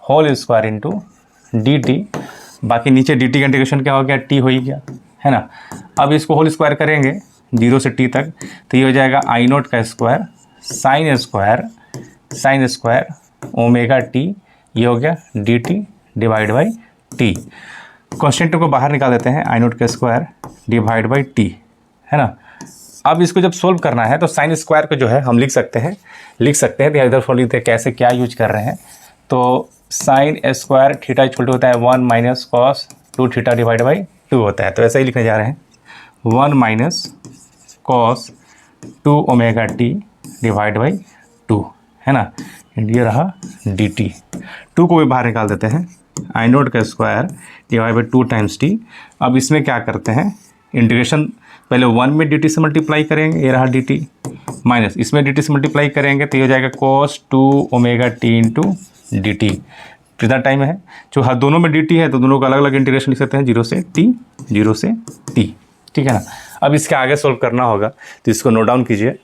whole square into D t, बाकी नीचे डी टी का इंटीग्रेशन क्या हो गया, टी हो ही गया, है ना। अब इसको होल स्क्वायर करेंगे 0 से टी तक, तो ये हो जाएगा आई नॉट का square sine square omega T, ये हो गया D T divide by T. Constant को बाहर निकाल देते हैं, आई नोट का स्क्वायर डिवाइड बाई टी, है ना। अब इसको जब सोल्व करना है तो साइन स्क्वायर को जो है हम लिख सकते हैं, तो इधर फॉर लिखते हैं कैसे, क्या यूज कर रहे हैं, तो sine square theta equal to होता है 1 minus cos 2 theta divide by 2 होता है, तो ऐसा ही लिखने जा रहे हैं, 1 minus cos 2 omega T divide by 2, है ना, ये रहा डी टी। 2 को भी बाहर निकाल देते हैं, आई नोट का square divide by 2 times T. अब इसमें क्या करते हैं, इंटीग्रेशन पहले 1 में डी टी से मल्टीप्लाई करेंगे, ये रहा डी टी, माइनस इसमें डी टी से मल्टीप्लाई करेंगे तो ये हो जाएगा cos 2 omega T into D T. कितना टाइम है, जो हर दोनों में डी टी है तो दोनों का अलग अलग इंटीग्रेशन लिख सकते हैं, 0 से टी। ठीक है ना। अब इसके आगे सोल्व करना होगा, तो इसको नोट डाउन कीजिए।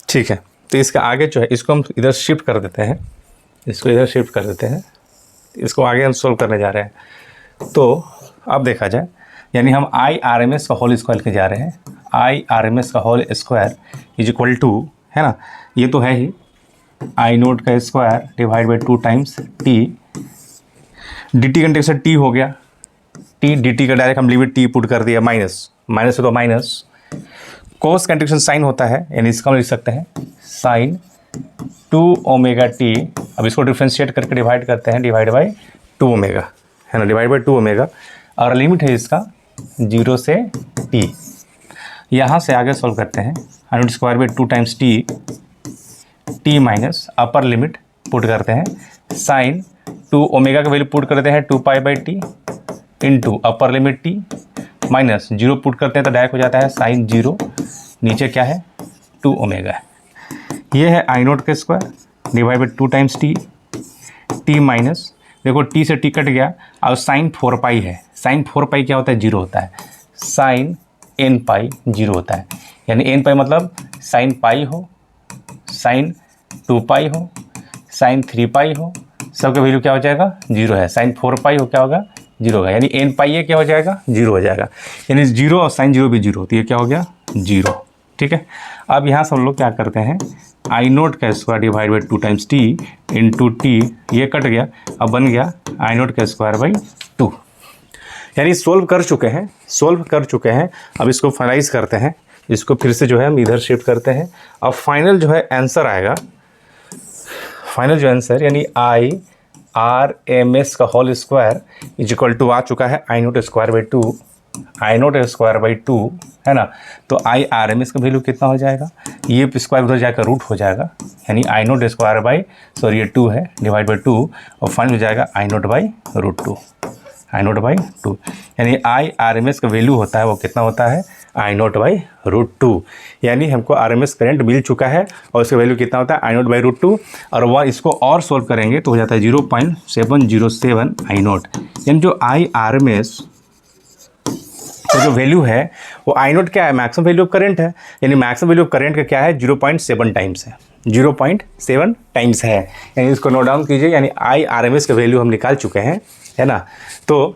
ठीक है, तो इसका आगे जो है इसको हम इधर शिफ्ट कर देते हैं, इसको आगे हम सोल्व करने जा रहे हैं। तो अब देखा जाए, यानी हम आई आर एम एस का होल स्क्वायर के जा रहे हैं, आई आर एम एस का whole square is equal to, है ना, ये तो है ही आई नोट का square divide by 2 times t, d t contact से टी हो गया, टी डी टी का डायरेक्ट हम लिमिट टी पुट कर दिया, माइनस माइनस हो तो माइनस, कोस कंट्रीब्यूशन साइन होता है, यानी इसका हम लिख सकते हैं साइन 2 ओमेगा टी। अब इसको डिफ्रेंशिएट करके डिवाइड करते हैं, डिवाइड बाई 2 ओमेगा, है ना, डिवाइड बाई 2 ओमेगा, और लिमिट है इसका 0 से टी। यहाँ से आगे सॉल्व करते हैं, I square by 2 times t minus upper limit put करते हैं, साइन 2 ओमेगा का वैल्यू पुट करते हैं 2 pi by t into upper limit t minus 0 put करते हैं तो डायरेक्ट हो जाता है साइन 0, नीचे क्या है 2 ओमेगा है। ये है आई नोट का square divide by 2 times t minus, देखो टी से टी कट गया, और साइन 4 पाई है, साइन 4 पाई क्या होता है 0 होता है, साइन एन पाई 0 होता है, यानी एन पाई मतलब साइन पाई हो, साइन 2 पाई हो, साइन 3 पाई हो, सबका वैल्यू क्या हो जाएगा 0 है, साइन 4 पाई हो क्या होगा 0 होगा, यानी एन पाई है क्या हो जाएगा 0 हो जाएगा, यानी 0 और साइन 0 भी 0 होती है, क्या हो गया 0। ठीक है, अब यहाँ से हम लोग क्या करते हैं, आई नोट का square divide by 2 times T into T, ये कट गया, अब बन गया आई नोट का स्क्वायर बाई 2, यानी सोल्व कर चुके हैं। अब इसको फाइनलाइज करते हैं, इसको फिर से जो है हम इधर शिफ्ट करते हैं, अब फाइनल जो है आंसर आएगा, फाइनल जो आंसर यानी आई आर एम एस का whole square is equal to आ चुका है I naught square by 2, I naught square by 2, है ना, तो आई आर एम एस का वैल्यू कितना हो जाएगा, ये स्क्वायर उधर जाकर रूट हो जाएगा, यानी आई नोट स्क्वायर बाई, सॉरी ये 2 है डिवाइड बाई 2, और फाइनल हो जाएगा I naught by root 2, I naught by 2, यानी आई आर एम एस का वैल्यू होता है वो कितना होता है आई नोट बाई रूट 2, यानी हमको आर एम एस करंट मिल चुका है, और इसका वैल्यू कितना होता है आई नोट बाई रूट 2, और वह इसको और सोल्व करेंगे तो हो जाता है 0.707 आई नोट, यानी जो आई आर एम एस तो जो वैल्यू है वो आई नोट क्या है, मैक्सिमम वैल्यू ऑफ करंट है, यानी मैक्सिमम वैल्यू ऑफ करंट का क्या है 0.7 टाइम्स है, 0.7 टाइम्स है, यानी इसको नोट डाउन कीजिए, यानी आई आर एम एस का वैल्यू हम निकाल चुके हैं, है ना। तो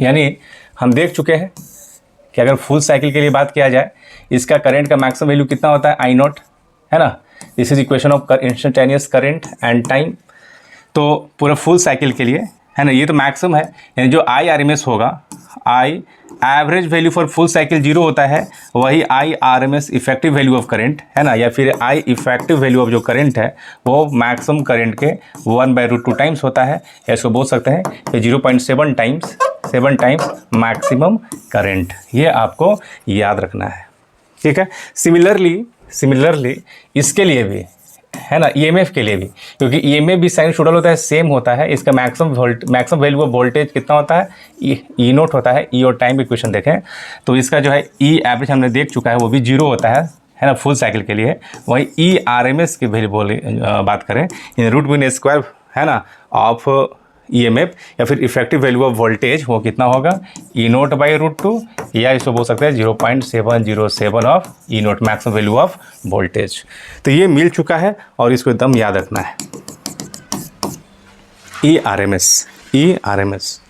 यानी हम देख चुके हैं कि अगर फुल साइकिल के लिए बात किया जाए, इसका करंट का मैक्सिमम वैल्यू कितना होता है आई नोट, है ना, this is equation of instantaneous current and time, तो पूरा फुल साइकिल के लिए, है ना, ये तो मैक्सिमम है, यानी जो आई आर एम एस होगा, I average value for full cycle 0 होता है, वही I R M S effective value of current, है ना, या फिर आई इफेक्टिव वैल्यू ऑफ जो करंट है वो मैक्सिमम करंट के 1/√2 टाइम्स होता है, या इसको बोल सकते हैं कि 0.7 टाइम्स मैक्सिमम करंट, ये आपको याद रखना है। ठीक है, सिमिलरली इसके लिए भी, है ना, ईएमएफ के लिए भी, क्योंकि ईएमएफ भी साइनसोइडल होता है, सेम होता है, इसका मैक्सिमम वैल्यू ऑफ वोल्टेज कितना होता है ई नोट होता है, ई और टाइम इक्वेशन देखें तो इसका जो है ई एवरेज हमने देख चुका है वो भी 0 होता है ना, फुल साइकिल के लिए। वही ई आर एम एस की वैल्यू बात करें, रूट मीन स्क्वायर, है ना, ऑफ ईएमएफ या फिर इफेक्टिव वैल्यू ऑफ वोल्टेज वो कितना होगा ई नोट बाई रूट 2, या इसको बोल सकते हैं 0.707 of E note maximum value of voltage. तो ये मिल चुका है और इसको एकदम याद रखना है, ई आर एम एस।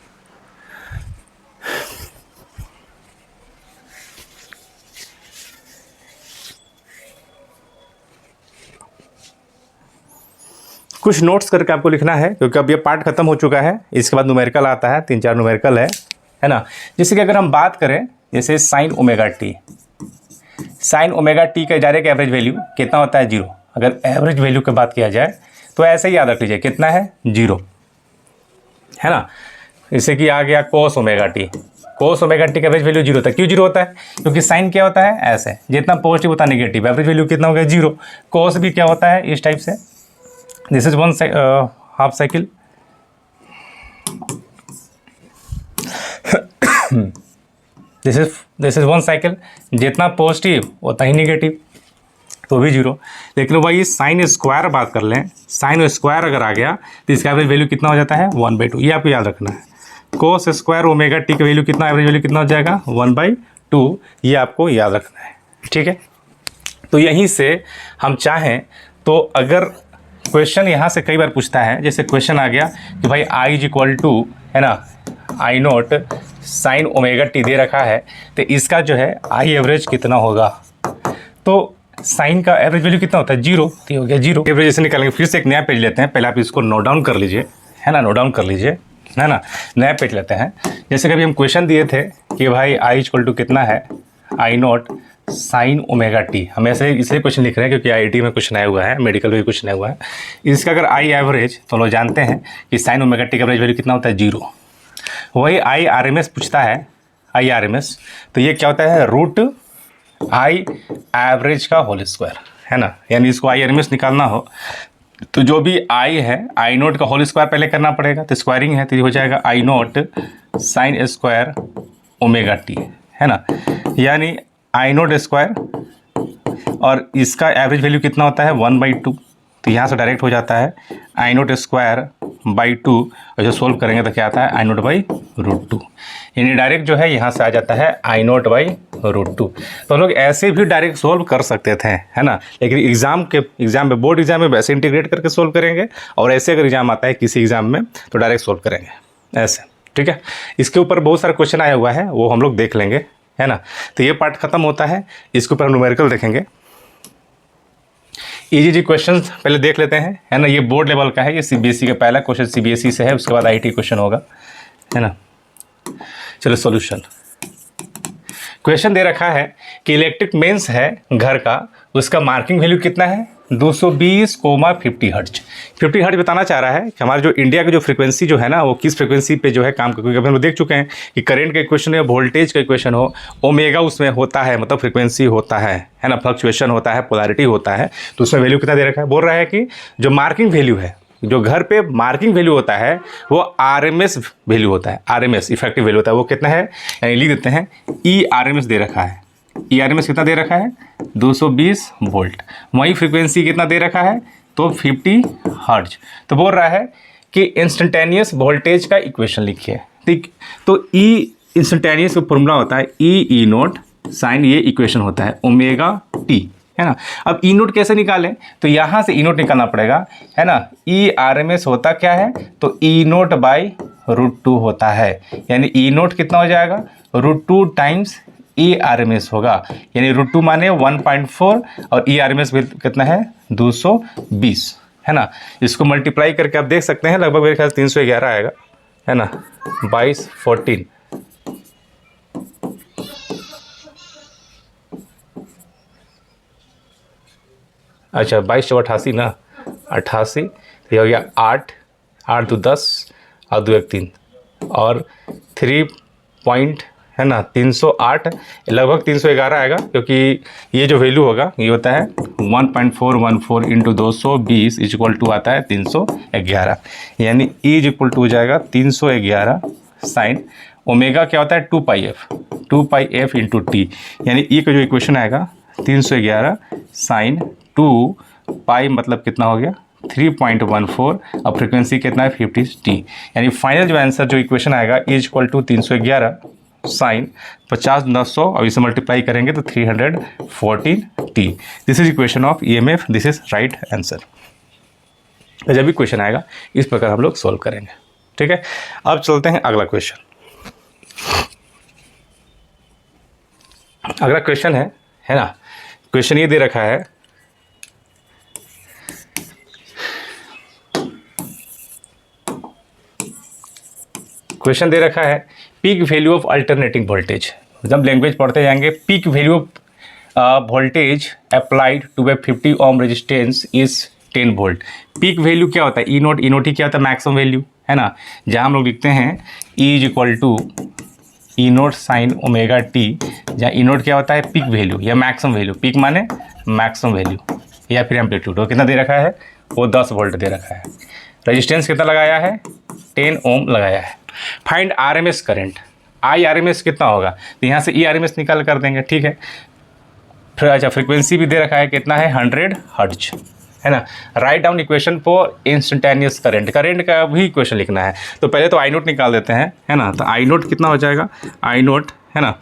कुछ नोट्स करके आपको लिखना है, क्योंकि अब ये पार्ट खत्म हो चुका है, इसके बाद न्यूमेरिकल आता है, 3-4 न्यूमेरिकल है ना। जैसे कि अगर हम बात करें जैसे साइन ओमेगा टी का डायरेक्ट एवरेज वैल्यू कितना होता है 0, अगर एवरेज वैल्यू की बात किया जाए तो ऐसे ही याद रख लीजिए कितना है 0, है ना। जैसे कि आ गया कोस ओमेगा टी का एवरेज वैल्यू 0 होता है, क्यों 0 होता है, क्योंकि साइन क्या होता है ऐसे, जितना पॉजिटिव होता है नेगेटिव, एवरेज वैल्यू कितना हो गया 0। कोस भी क्या होता है इस टाइप से, this is one half cycle, this is one cycle, जितना पॉजिटिव उतना ही नेगेटिव, तो भी 0। लेकिन भाई साइन स्क्वायर बात कर लें, साइन स्क्वायर अगर आ गया तो इसका एवरेज वैल्यू कितना हो जाता है 1/2, ये आपको याद रखना है। कोस स्क्वायर ओमेगा टी का वैल्यू कितना, एवरेज वैल्यू कितना हो जाएगा 1/2, ये आपको याद रखना है। ठीक है, तो यहीं से हम चाहें तो अगर क्वेश्चन यहाँ से कई बार पूछता है, जैसे क्वेश्चन आ गया कि भाई आई इज इक्वल टू, है ना, आई नोट साइन ओमेगा टी दे रखा है, तो इसका जो है आई एवरेज कितना होगा, तो साइन का एवरेज वैल्यू कितना होता है 0, तो ये हो गया 0। एवरेज ऐसे निकालेंगे। फिर से एक नया पेज लेते हैं, पहले आप इसको नोट डाउन कर लीजिए, है ना, नोट डाउन कर लीजिए, है ना। नया पेज लेते हैं। जैसे कभी हम क्वेश्चन दिए थे कि भाई आई इक्वल टू कितना है, आई नॉट साइन ओमेगा टी। हम ऐसे इसलिए क्वेश्चन लिख रहे हैं क्योंकि IIT में कुछ नया हुआ है, मेडिकल में भी कुछ नया हुआ है। इसका अगर आई एवरेज, तो लोग जानते हैं कि साइन ओमेगा टी का एवरेज वैल्यू कितना होता है 0। वही आई RMS पूछता है, आई RMS, तो ये क्या होता है रूट आई एवरेज का होल स्क्वायर, है ना। यानी इसको आई RMS निकालना हो तो जो भी आई है, आई नोट का होल स्क्वायर पहले करना पड़ेगा, तो स्क्वायरिंग है तो ये हो जाएगा I naught sine square omega t, है ना। यानी आई नोट स्क्वायर और इसका एवरेज वैल्यू कितना होता है 1/2, तो यहाँ से डायरेक्ट हो जाता है आई नोट स्क्वायर बाई 2, और जो सोल्व करेंगे तो क्या आता है आई नोट बाई √2। यानी डायरेक्ट जो है यहाँ से आ जाता है आई नोट बाई √2। तो हम लोग ऐसे भी डायरेक्ट सोल्व कर सकते थे, है ना, लेकिन एग्जाम में बोर्ड एग्जाम में वैसे इंटीग्रेट करके सोल्व करेंगे, और ऐसे अगर एग्जाम आता है किसी एग्जाम में तो डायरेक्ट सोल्व करेंगे ऐसे, ठीक है। इसके ऊपर बहुत सारा क्वेश्चन आया हुआ है, वो हम लोग देख लेंगे, है ना। तो ये पार्ट खत्म होता है, इसके ऊपर हम न्यूमेरिकल देखेंगे। इजी क्वेश्चन पहले देख लेते हैं, है ना। ये बोर्ड लेवल का है, ये CBSE का पहला क्वेश्चन CBSE से है, उसके बाद IIT क्वेश्चन होगा, है ना। चलो सॉल्यूशन। क्वेश्चन दे रखा है कि इलेक्ट्रिक मेंस है घर का, उसका मार्किंग वैल्यू कितना है 220,50 हर्ट्ज। 50 हर्ट्ज बताना चाह रहा है कि हमारे जो इंडिया की जो फ्रीक्वेंसी जो है ना, वो किस फ्रीक्वेंसी पे जो है काम कर, क्योंकि हम देख चुके हैं कि करंट का इक्वेशन हो, वोल्टेज का इक्वेशन हो, ओमेगा उसमें होता है, मतलब फ्रीक्वेंसी होता है ना, फ्लक्चुएशन होता है, पोलैरिटी होता है, तो उसमें वैल्यू कितना दे रखा है। बोल रहा है कि जो मार्किंग वैल्यू है, जो घर पे मार्किंग वैल्यू होता है वो RMS वैल्यू होता है, RMS इफेक्टिव वैल्यू होता है, वो कितना है, यानी लिख देते हैं ERMS दे रखा है। ERMS कितना दे रखा है 220 वोल्ट। वही फ्रीक्वेंसी कितना दे रखा है तो 50 हर्ट्ज। तो बोल रहा है कि इंस्टेंटेनियस वोल्टेज का इक्वेशन लिखिए, ठीक। तो E इंस्टेंटेनियस का फॉर्मूला होता है E नोट साइन, ये इक्वेशन होता है ओमेगा टी, है ना। अब E नोट कैसे निकालें, तो यहाँ से E नोट निकालना पड़ेगा, है ना। ERMS होता क्या है तो E नोट बाई √2 होता है, यानी E नोट कितना हो जाएगा √2 टाइम्स ERMS होगा, यानी √2 माने 1.4 और ERMS कितना है 220, है ना। इसको मल्टीप्लाई करके आप देख सकते हैं, लगभग मेरे ख्याल 311 आएगा, है ना। 22 14, अच्छा 22 × 88 ना, 88, ये हो गया 8 8 2 10 और 2 1 3 और 3 पॉइंट, है ना 308, लगभग 311 आएगा, क्योंकि ये जो वैल्यू होगा ये होता है 1.414 इंटू 220 इक्वल टू आता है 311, यानी E इक्वल टू हो जाएगा 311 साइन ओमेगा क्या होता है 2πf इंटू टी, यानी E का जो इक्वेशन आएगा 311 साइन 2π मतलब कितना हो गया 3.14 और फ्रिक्वेंसी कितना है 50t, यानी फाइनल जो आंसर जो इक्वेशन आएगा E इक्वल टू 311 साइन 50 900 और इसे मल्टीप्लाई करेंगे तो 314t। This is equation of EMF, this is right answer. जब भी क्वेश्चन आएगा इस प्रकार हम लोग सॉल्व करेंगे, ठीक है। अब चलते हैं अगला क्वेश्चन। अगला क्वेश्चन है ना, क्वेश्चन ये दे रखा है क्वेश्चन दे रखा है peak value of alternating voltage. जब लैंग्वेज पढ़ते जाएंगे, peak value of voltage applied to a 50 ohm resistance is 10 volt. Peak value क्या होता है ई नोट ही क्या होता है मैक्सिमम वैल्यू, है ना। जहाँ हम लोग लिखते हैं E is equal to E naught sine omega t, जहाँ E नोट क्या होता है पीक वैल्यू या मैक्सिमम वैल्यू, पीक माने मैक्सिमम वैल्यू या फिर एम्पलीट्यूड, वो कितना दे रखा है वो 10 वोल्ट दे रखा है। रेजिस्टेंस कितना लगाया है 10 ओम लगाया है। फाइंड RMS करंट, IRMS कितना होगा, तो यहाँ से ERMS निकाल कर देंगे, ठीक है। फिर अच्छा फ्रीक्वेंसी भी दे रखा है कितना है 100 हर्ट्ज, है ना। Write down equation for instantaneous current, current का भी इक्वेशन लिखना है, तो पहले तो I नोट निकाल देते हैं, है ना। तो I नोट कितना हो जाएगा I नोट, है ना,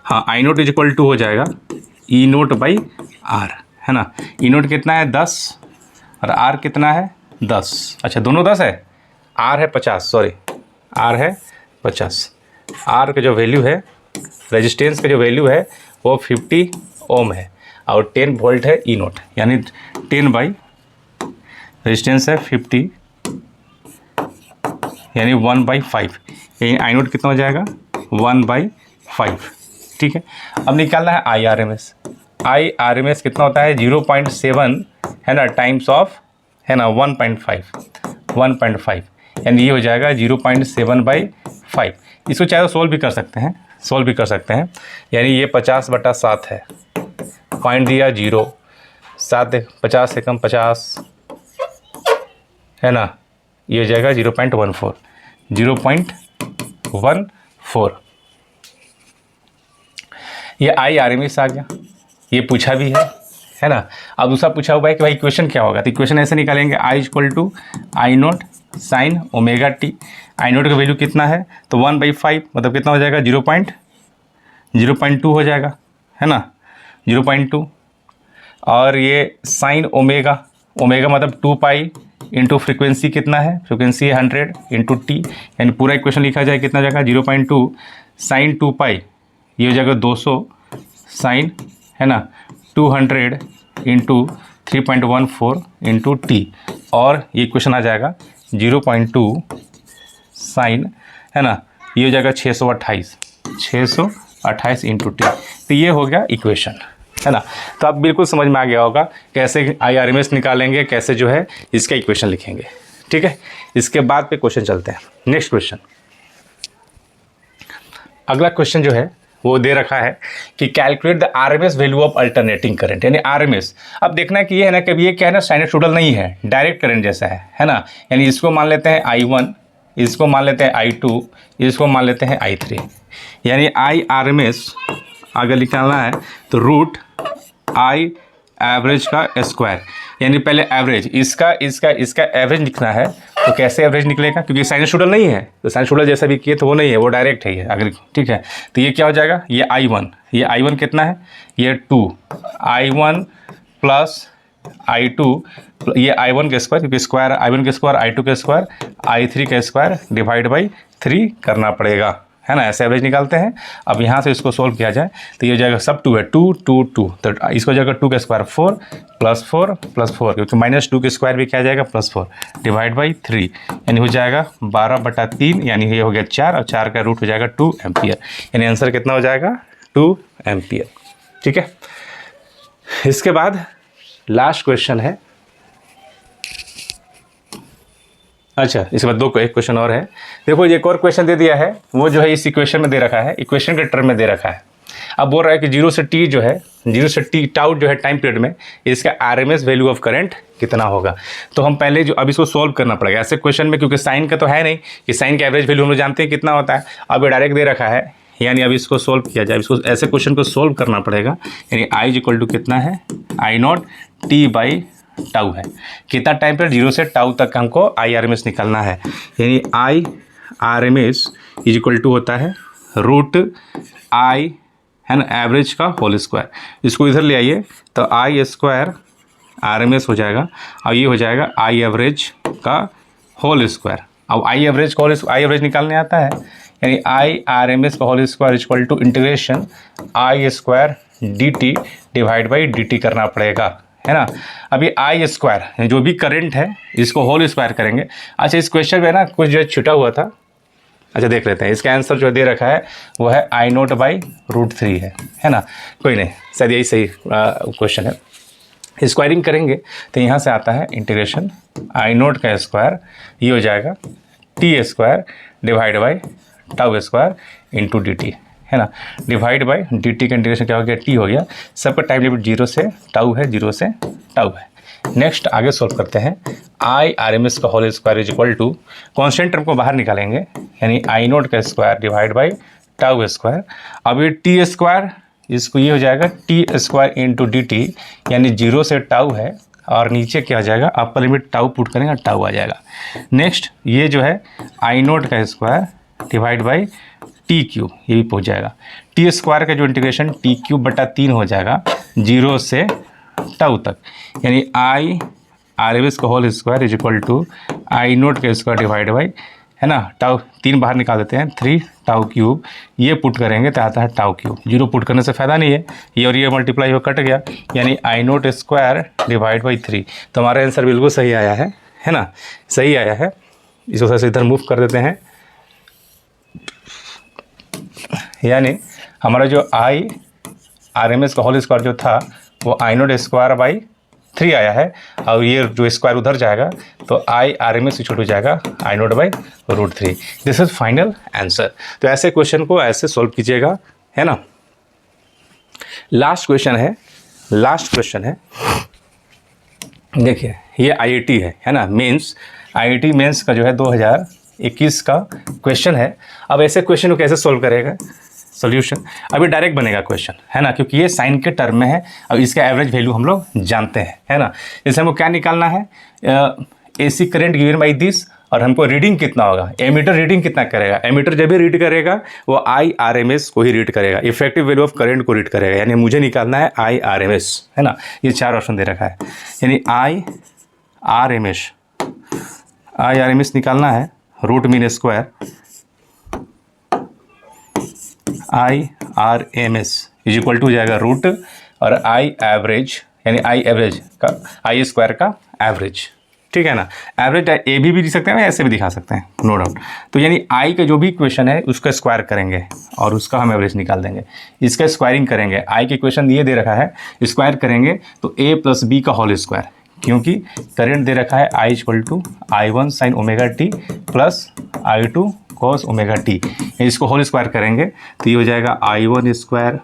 हाँ I naught is equal to हो जाएगा E नोट बाई R, है ना। E नोट कितना है 10 और R कितना है 10, अच्छा दोनों 10 है, R है 50, सॉरी R है 50, R का जो वैल्यू है रेजिस्टेंस का जो वैल्यू है वो 50 ओम है और 10 वोल्ट है ई नोट, यानी 10 बाई रेजिस्टेंस है 50 यानी 1/5, यानी आई नोट कितना हो जाएगा 1/5। ठीक है, अब निकालना है आई आर एम एस कितना होता है 0.7 है ना टाइम्स ऑफ है ना 1.5 यानी ये हो जाएगा 0.7/5। इसको चाहे तो सोल्व भी कर सकते हैं, यानी ये 50/7 है, पॉइंट दिया 0, 7 50 से कम 50 है ना, ये हो जाएगा 0.14। ये आई आर एम एस आ गया, ये पूछा भी है ना। अब दूसरा पूछा हुआ है कि भाई इक्वेशन क्या होगा, तो इक्वेशन ऐसे निकालेंगे I equal to I naught sine omega t. I naught का वैल्यू कितना है तो 1/5 मतलब कितना हो जाएगा 0.2 हो जाएगा है ना 0.2। और ये साइन ओमेगा मतलब 2 पाई इंटू फ्रिक्वेंसी कितना है, फ्रिक्वेंसी है 100 इंटू टी, यानी पूरा इक्वेशन लिखा जाए कितना जाएगा 0.2 साइन 2 पाई, ये हो जाएगा 200 साइन है ना 200 इंटू 3.14 इंटू टी, और ये इक्वेशन आ जाएगा 0.2 साइन है ना, ये हो जाएगा 628 इंटू टी। तो ये हो गया इक्वेशन है ना। तो अब बिल्कुल समझ में आ गया होगा कैसे आई आर एम एस निकालेंगे, कैसे जो है इसका इक्वेशन लिखेंगे। ठीक है, इसके बाद पे क्वेश्चन चलते हैं। नेक्स्ट क्वेश्चन, अगला क्वेश्चन जो है वो दे रखा है कि calculate the RMS value of alternating current, यानी आरएमएस। अब देखना है कि ये है ना कि ये क्या है ना साइनसोइडल नहीं है, डायरेक्ट करंट जैसा है ना, यानी इसको मान लेते हैं I1, इसको मान लेते हैं I2, इसको मान लेते हैं I3, यानी आई आर एम एस अगर निकालना है तो रूट आई एवरेज का स्क्वायर, यानी पहले एवरेज इसका एवरेज लिखना है। तो कैसे एवरेज निकलेगा, क्योंकि साइनसोइडल नहीं है, तो साइनसोइडल जैसा भी किए तो वो नहीं है, वो डायरेक्ट है ये अगर। ठीक है, तो ये क्या हो जाएगा, ये I1 कितना है, ये 2 I1 प्लस I2, ये I1 के स्क्वायर, क्योंकि स्क्वायर I1 के स्क्वायर I2 के स्क्वायर I3 के स्क्वायर डिवाइड बाई 3 करना पड़ेगा है ना, ऐसे एवरेज निकालते हैं। अब यहाँ से इसको सोल्व किया जाए तो ये हो जाएगा सब 2 है, 2 2 2, तो इसको हो जाएगा 2 का स्क्वायर 4 प्लस 4 प्लस 4, क्योंकि -2 के स्क्वायर भी क्या जाएगा +4 डिवाइड बाई 3, यानी हो जाएगा 12/3, यानी ये हो गया 4, और 4 का रूट हो जाएगा 2 एम्पियर, यानी आंसर कितना हो जाएगा 2 एम्पियर। ठीक है, इसके बाद लास्ट क्वेश्चन है। अच्छा, इसके बाद एक क्वेश्चन और है। देखो एक और क्वेश्चन दे दिया है, वो जो है इस इक्वेशन में दे रखा है, इक्वेशन के टर्म में दे रखा है। अब बोल रहा है कि 0 से t जो है, 0 से t टाउ जो है टाइम पीरियड में, इसका आरएमएस वैल्यू ऑफ करंट कितना होगा। तो हम पहले जो अब इसको सोल्व करना पड़ेगा ऐसे क्वेश्चन में, क्योंकि साइन का तो है नहीं कि साइन का एवरेज वैल्यू हम लोग जानते हैं कितना होता है। अब ये डायरेक्ट दे रखा है, यानी अब इसको सोल्व किया जाए, इसको ऐसे क्वेश्चन को सोल्व करना पड़ेगा। यानी आई इक्वल टू कितना है I0 t बाई टाउ है, कितना टाइम पीरियड 0 से टाउ तक हमको आई आर एम एस निकालना है। यानी I R M S is equal to होता है रूट आई है ना एवरेज का होल स्क्वायर। इसको इधर ले आइए तो I square R M S हो जाएगा, और ये हो जाएगा आई एवरेज का होल स्क्वायर। अब आई एवरेज निकालने आता है, यानी आई आर एम एस का whole square equal to integration I square D T divide by d t करना पड़ेगा है ना। अभी आई स्क्वायर जो भी करंट है इसको होल स्क्वायर करेंगे। अच्छा, इस क्वेश्चन में ना कुछ जो छुटा हुआ था, अच्छा देख लेते हैं। इसका आंसर जो दे रखा है वो है I0 बाई √3 है ना। कोई नहीं, शायद यही सही क्वेश्चन है। स्क्वायरिंग करेंगे तो यहाँ से आता है इंटीग्रेशन I0 का स्क्वायर, ये हो जाएगा t square divide by tau square into D T है ना, डिवाइड बाई डी टी का इंटीग्रेशन क्या हो गया टी हो गया। सबका टाइम लिमिट 0 से टाउ है, 0 से टाउ है। नेक्स्ट आगे सोल्व करते हैं। आई आर एम एस का whole square is equal to constant term को बाहर निकालेंगे, यानी I0 का square divide by tau square. अब ये टी स्क्वायर, इसको ये हो जाएगा t square into D t, यानी 0 से टाउ है, और नीचे क्या आ जाएगा अपर लिमिट टाउ पुट करेंगे टाउ आ जाएगा। नेक्स्ट ये जो है I0 का square divide by T Q, ये भी पहुँच जाएगा। टी स्क्वायर का जो इंटीग्रेशन टी क्यू बटा 3 हो जाएगा 0 से टाउ तक, यानी आई आर एम एस का whole square is equal to I0 का स्क्वायर डिवाइड बाई है ना, टाउ 3 बाहर निकाल देते हैं, 3 टाउ क्यूब, ये पुट करेंगे तो आता है टाउ क्यूब। 0 पुट करने से फ़ायदा नहीं है, ये और ये मल्टीप्लाई हो कट गया, यानी I0 स्क्वायर डिवाइड बाई 3। तो हमारा आंसर बिल्कुल सही आया है ना, सही आया है। इसको थोड़ा सा इधर मूव कर देते हैं, यानी हमारा जो RMS का होल स्क्वायर जो था वो I0 स्क्वायर बाई 3 आया है, और ये जो स्क्वायर उधर जाएगा तो RMS से छूट हो जाएगा I0 by √3। This is final answer. तो ऐसे क्वेश्चन को ऐसे सॉल्व कीजिएगा, है ना। लास्ट क्वेश्चन है, देखिए ये IIT है ना, मेंस, IIT मेंस का जो है 2021 का क्वेश्चन है। अब ऐसे क्वेश्चन को कैसे सॉल्व करेगा, सॉल्यूशन अभी डायरेक्ट बनेगा क्वेश्चन, है ना, क्योंकि ये साइन के टर्म में है। अब इसका एवरेज वैल्यू हम लोग जानते हैं, है ना। जैसे हमको क्या निकालना है, AC current given by this, और हमको रीडिंग कितना होगा, एमीटर रीडिंग कितना करेगा। एमीटर जब भी रीड करेगा वो RMS को ही रीड करेगा, इफेक्टिव वैल्यू ऑफ करंट को रीड करेगा, यानी मुझे निकालना है RMS, है ना। ये 4 ऑप्शन दे रखा है, यानी RMS निकालना है, root mean square RMS is equal to हो जाएगा रूट और एवरेज, यानी एवरेज का I स्क्वायर का एवरेज, ठीक है ना। एवरेज AB भी लिख सकते हैं, ऐसे भी दिखा सकते हैं, नो डाउट। तो यानी I का जो भी इक्वेशन है उसका स्क्वायर करेंगे और उसका हम एवरेज निकाल देंगे। इसका स्क्वायरिंग करेंगे, I के इक्वेशन ये दे रखा है, स्क्वायर करेंगे तो A + B का होल स्क्वायर, क्योंकि करंट दे रखा है I = I1 sin ω t plus I2 cos ω t। इसको होल स्क्वायर करेंगे तो ये हो जाएगा I1 square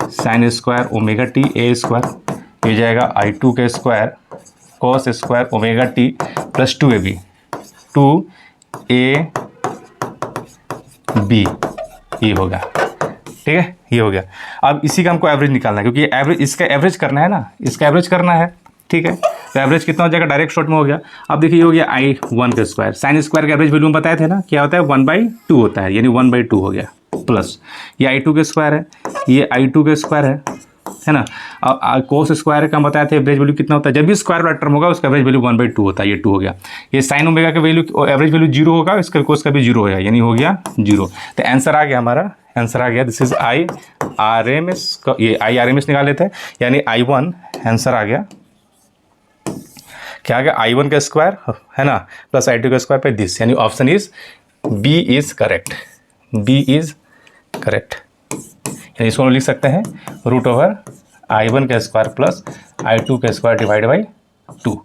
sine square ω t A square, ये हो जाएगा I2 के square cos square ω t plus 2AB 2AB ये होगा, ठीक है, ये हो गया। अब इसी का हमको एवरेज निकालना है, क्योंकि एवरेज, इसका एवरेज करना है ना, इसका एवरेज करना है, ठीक है। तो एवरेज कितना हो जाएगा, डायरेक्ट शॉर्ट में हो गया। अब देखिए ये हो गया I1 का स्क्वायर, साइन स्क्वायर का एवरेज वैल्यू हम बताए थे ना, क्या होता है 1/2 होता है, यानी 1/2 हो गया, प्लस ये I2 के स्क्वायर है, ये I2 के स्क्वायर है ना। अब कोस स्क्वायर का हम बताए थे एवरेज वैल्यू कितना होता है, जब भी स्क्वायर वाला टर्म होगा उसका एवरेज वैल्यू 1/2 होता है, ये 2 हो गया। ये साइन ओमेगा का वैल्यू एवरेज वैल्यू 0 होगा, इसका कोस का भी 0 होगा, यानी हो गया 0। तो आंसर आ गया, हमारा आंसर आ गया, दिस इज RMS का, ये RMS निकाल लेते हैं, यानी I1 आंसर आ गया, क्या आ गया, I1 का स्क्वायर, है ना, प्लस I2 का स्क्वायर पे दिस, यानी option is B is correct, B is correct. यानी इसको हम लिख सकते हैं √I1 का स्क्वायर प्लस I2 का स्क्वायर डिवाइड बाई 2,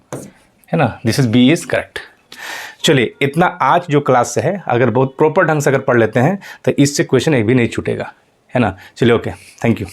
है ना, this is B is correct. चलिए, इतना आज जो क्लास से है, अगर बहुत प्रॉपर ढंग से अगर पढ़ लेते हैं तो इससे क्वेश्चन एक भी नहीं छूटेगा, है ना। चलिए, ओके, थैंक यू।